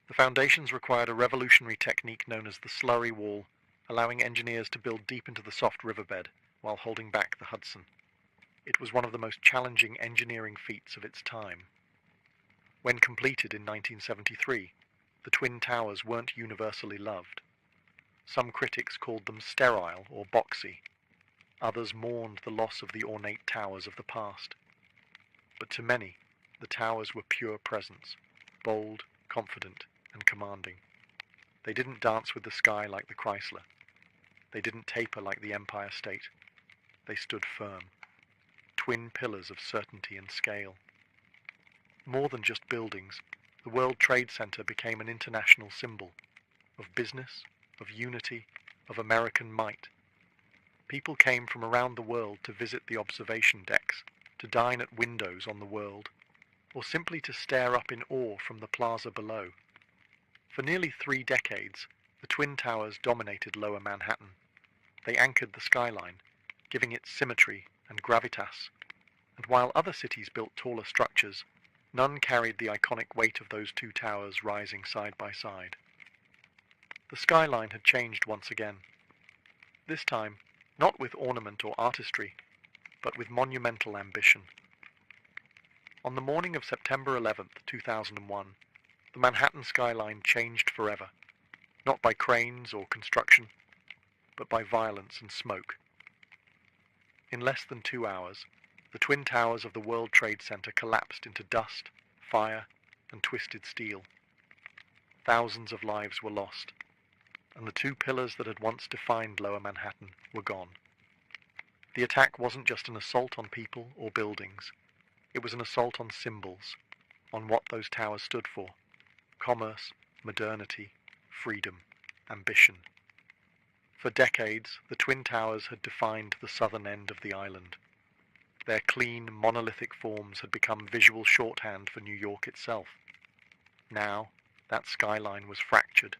The foundations required a revolutionary technique known as the slurry wall, allowing engineers to build deep into the soft riverbed while holding back the Hudson. It was one of the most challenging engineering feats of its time. When completed in 1973, the Twin Towers weren't universally loved. Some critics called them sterile or boxy. Others mourned the loss of the ornate towers of the past. But to many, the towers were pure presence, bold, confident, and commanding. They didn't dance with the sky like the Chrysler. They didn't taper like the Empire State. They stood firm, twin pillars of certainty and scale. More than just buildings, the World Trade Center became an international symbol of business, of unity, of American might. People came from around the world to visit the observation decks, to dine at windows on the world, or simply to stare up in awe from the plaza below. For nearly 3 decades, the Twin Towers dominated Lower Manhattan. They anchored the skyline, giving it symmetry and gravitas, and while other cities built taller structures, none carried the iconic weight of those 2 towers rising side by side. The skyline had changed once again. This time, not with ornament or artistry, but with monumental ambition. On the morning of September 11, 2001, the Manhattan skyline changed forever, not by cranes or construction, but by violence and smoke. In less than 2 hours, the Twin Towers of the World Trade Center collapsed into dust, fire, and twisted steel. Thousands of lives were lost, and the 2 pillars that had once defined Lower Manhattan were gone. The attack wasn't just an assault on people or buildings. It was an assault on symbols, on what those towers stood for: commerce, modernity, freedom, ambition. For decades, the Twin Towers had defined the southern end of the island. Their clean, monolithic forms had become visual shorthand for New York itself. Now, that skyline was fractured.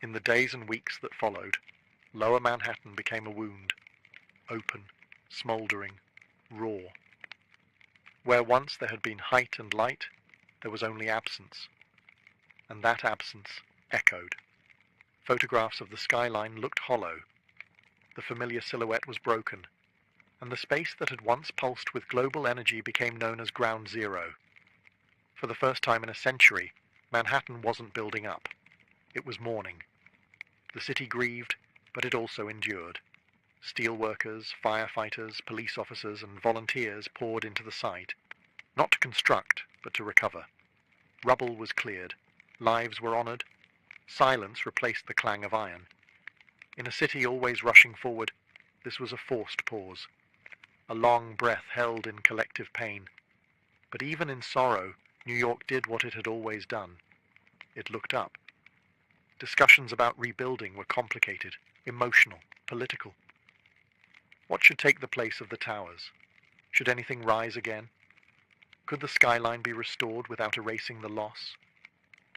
In the days and weeks that followed, Lower Manhattan became a wound, open, smouldering, raw. Where once there had been height and light, there was only absence. And that absence echoed. Photographs of the skyline looked hollow. The familiar silhouette was broken, and the space that had once pulsed with global energy became known as Ground Zero. For the first time in a century, Manhattan wasn't building up. It was mourning. The city grieved, but it also endured. Steelworkers, firefighters, police officers, and volunteers poured into the site, not to construct, but to recover. Rubble was cleared. Lives were honored. Silence replaced the clang of iron. In a city always rushing forward, this was a forced pause, a long breath held in collective pain. But even in sorrow, New York did what it had always done. It looked up. Discussions about rebuilding were complicated, emotional, political. What should take the place of the towers? Should anything rise again? Could the skyline be restored without erasing the loss?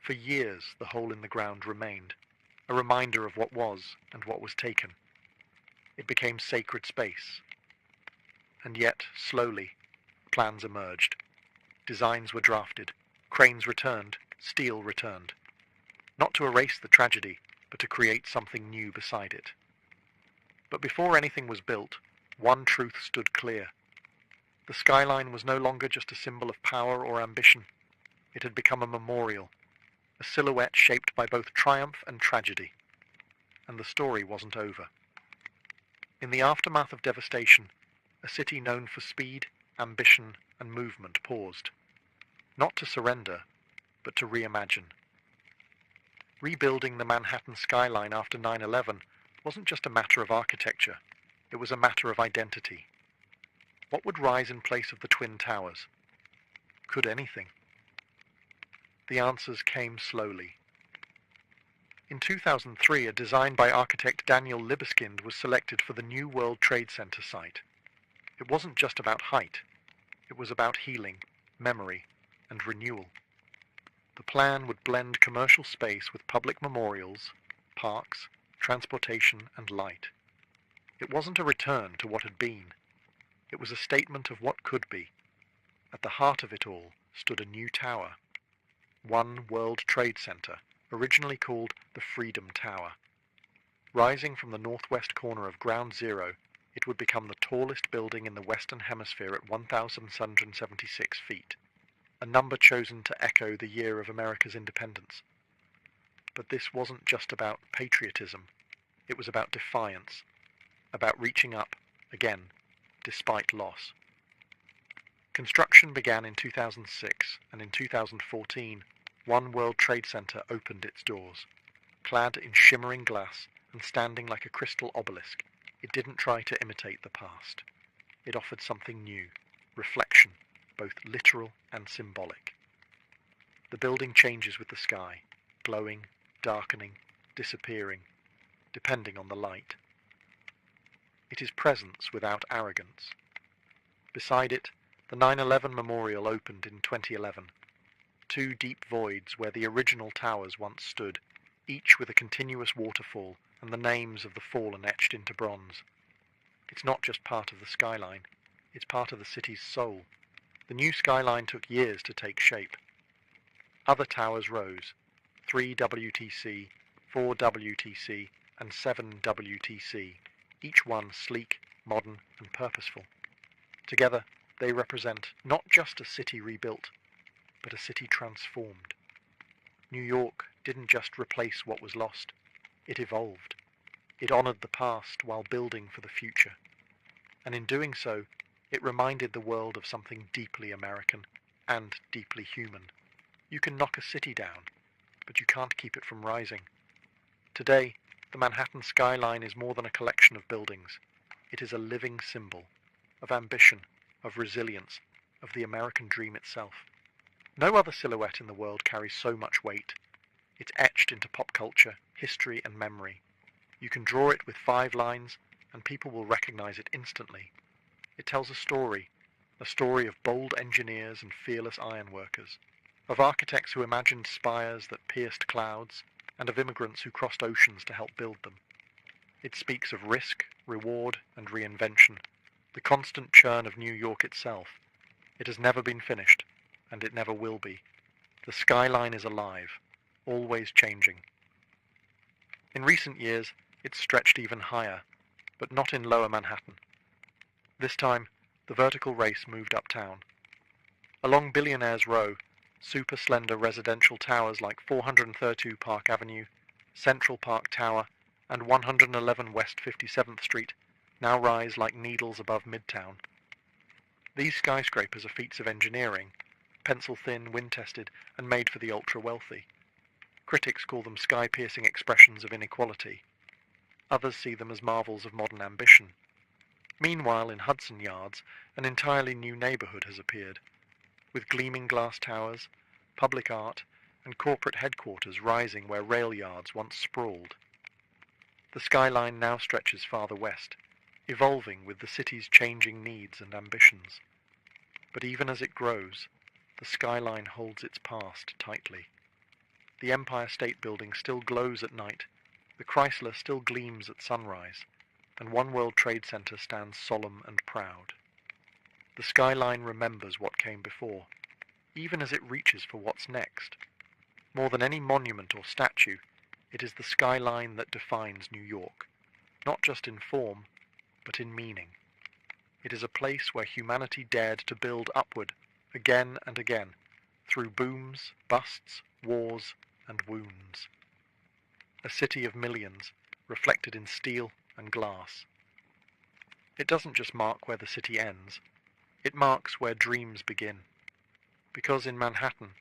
For years, the hole in the ground remained, a reminder of what was and what was taken. It became sacred space. And yet, slowly, plans emerged. Designs were drafted, cranes returned, steel returned. Not to erase the tragedy, but to create something new beside it. But before anything was built, one truth stood clear. The skyline was no longer just a symbol of power or ambition. It had become a memorial, a silhouette shaped by both triumph and tragedy. And the story wasn't over. In the aftermath of devastation, a city known for speed, ambition, and movement paused, not to surrender, but to reimagine. Rebuilding the Manhattan skyline after 9/11 wasn't just a matter of architecture, it was a matter of identity. What would rise in place of the Twin Towers? Could anything? The answers came slowly. In 2003, a design by architect Daniel Libeskind was selected for the new World Trade Center site. It wasn't just about height, it was about healing, memory, and renewal. The plan would blend commercial space with public memorials, parks, transportation, and light. It wasn't a return to what had been. It was a statement of what could be. At the heart of it all stood a new tower, One World Trade Center, originally called the Freedom Tower. Rising from the northwest corner of Ground Zero, it would become the tallest building in the Western Hemisphere at 1,776 feet, a number chosen to echo the year of America's independence. But this wasn't just about patriotism. It was about defiance, about reaching up, again, despite loss. Construction began in 2006, and in 2014, One World Trade Center opened its doors. Clad in shimmering glass and standing like a crystal obelisk, it didn't try to imitate the past. It offered something new, reflection, both literal and symbolic. The building changes with the sky, glowing, darkening, disappearing, depending on the light. It is presence without arrogance. Beside it, the 9/11 Memorial opened in 2011. Two deep voids where the original towers once stood, each with a continuous waterfall and the names of the fallen etched into bronze. It's not just part of the skyline, it's part of the city's soul. The new skyline took years to take shape. Other towers rose, 3 WTC, 4 WTC, and 7 WTC, each one sleek, modern, and purposeful. Together, they represent not just a city rebuilt, but a city transformed. New York didn't just replace what was lost, it evolved. It honored the past while building for the future. And in doing so, it reminded the world of something deeply American and deeply human. You can knock a city down, but you can't keep it from rising. Today, the Manhattan skyline is more than a collection of buildings. It is a living symbol of ambition, of resilience, of the American dream itself. No other silhouette in the world carries so much weight. It's etched into pop culture, history, and memory. You can draw it with 5 lines, and people will recognize it instantly. It tells a story of bold engineers and fearless ironworkers, of architects who imagined spires that pierced clouds, and of immigrants who crossed oceans to help build them. It speaks of risk, reward, and reinvention, the constant churn of New York itself. It has never been finished, and it never will be. The skyline is alive, always changing. In recent years, it's stretched even higher, but not in lower Manhattan. This time, the vertical race moved uptown. Along Billionaire's Row, super slender residential towers like 432 Park Avenue, Central Park Tower, and 111 West 57th Street now rise like needles above Midtown. These skyscrapers are feats of engineering, pencil-thin, wind-tested, and made for the ultra-wealthy. Critics call them sky-piercing expressions of inequality. Others see them as marvels of modern ambition. Meanwhile, in Hudson Yards, an entirely new neighborhood has appeared, with gleaming glass towers, public art, and corporate headquarters rising where rail yards once sprawled. The skyline now stretches farther west, evolving with the city's changing needs and ambitions. But even as it grows, the skyline holds its past tightly. The Empire State Building still glows at night, the Chrysler still gleams at sunrise, and One World Trade Center stands solemn and proud. The skyline remembers what came before, even as it reaches for what's next. More than any monument or statue, it is the skyline that defines New York, not just in form, but in meaning. It is a place where humanity dared to build upward, again and again, through booms, busts, wars, and wounds. A city of millions, reflected in steel and glass. It doesn't just mark where the city ends, it marks where dreams begin. Because in Manhattan,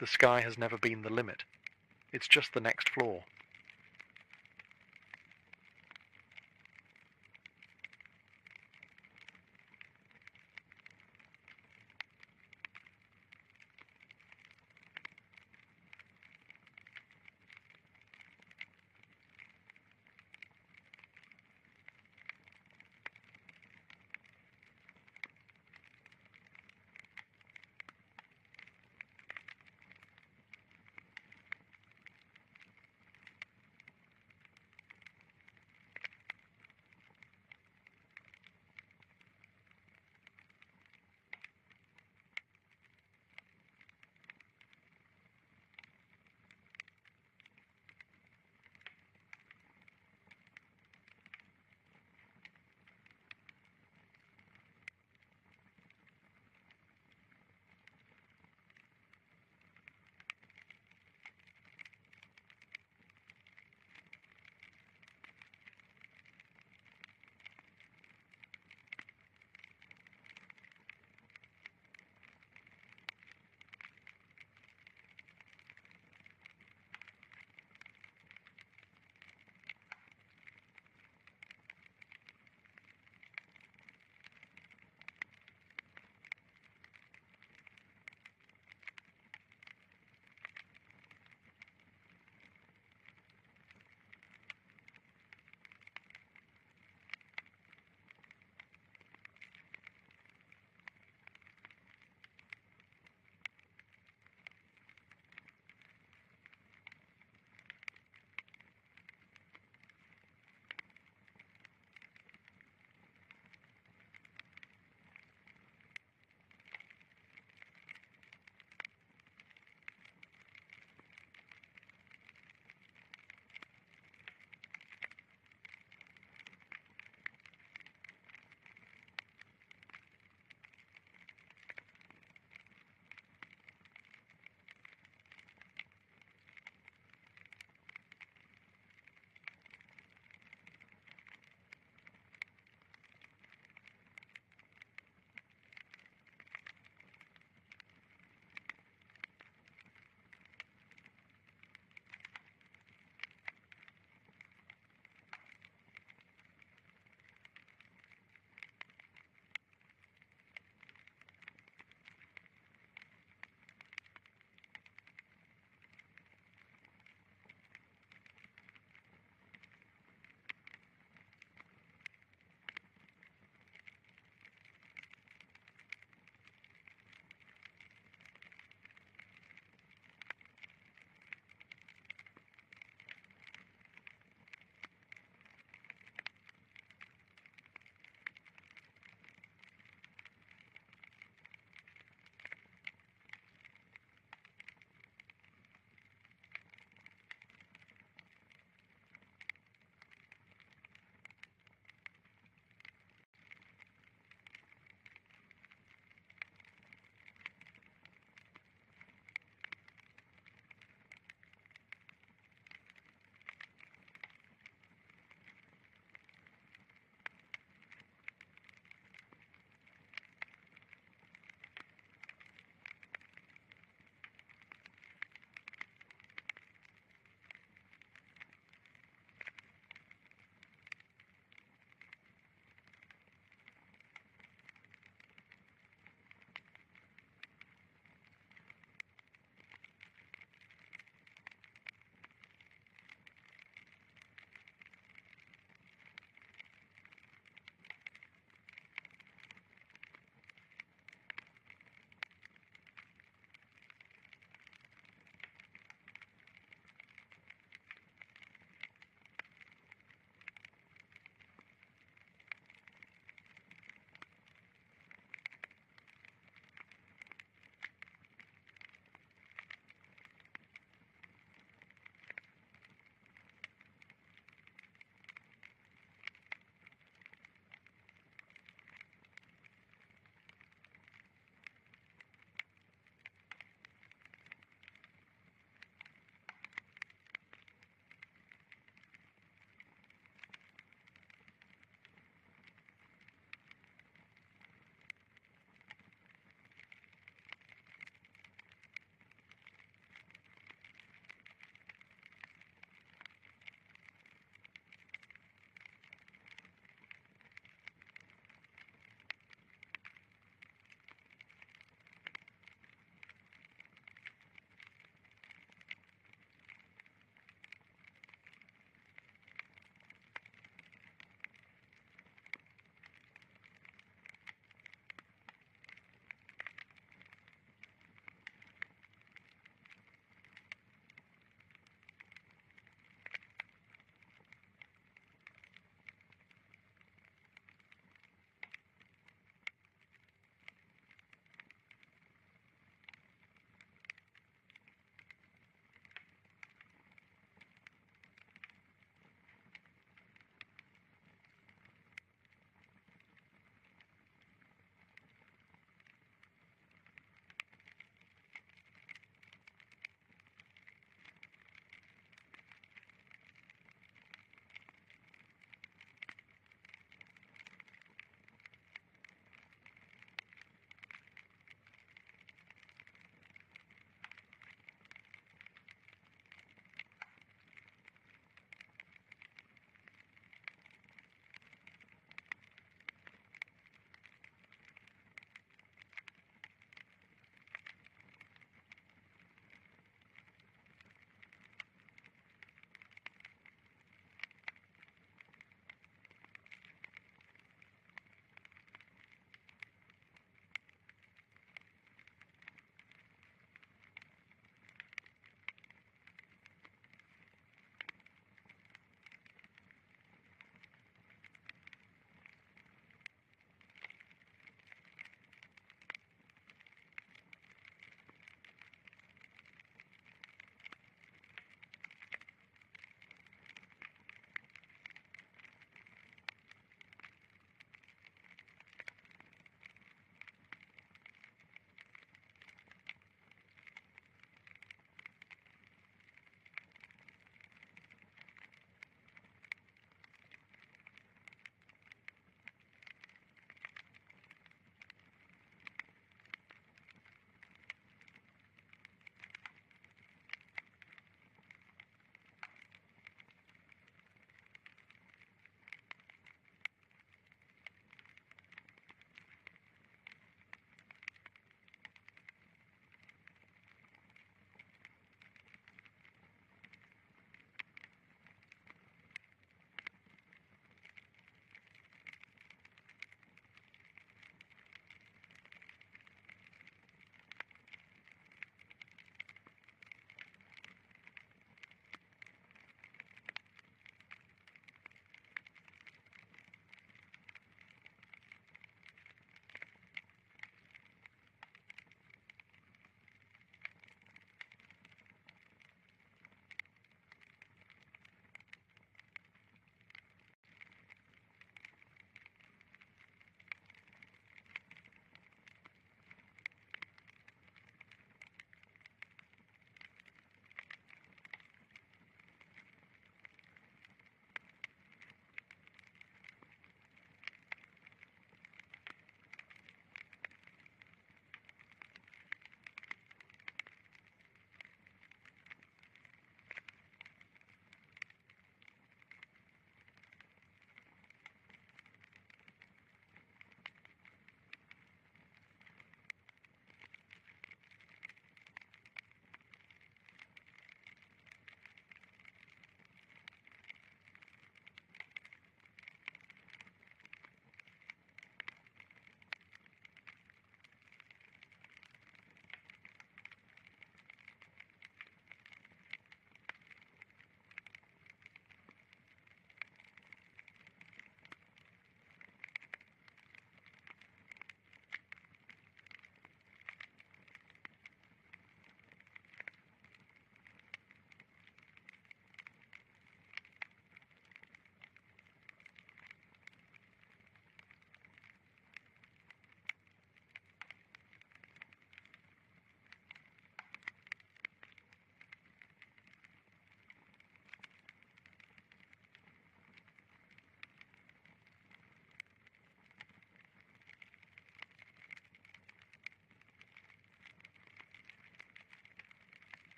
the sky has never been the limit, it's just the next floor.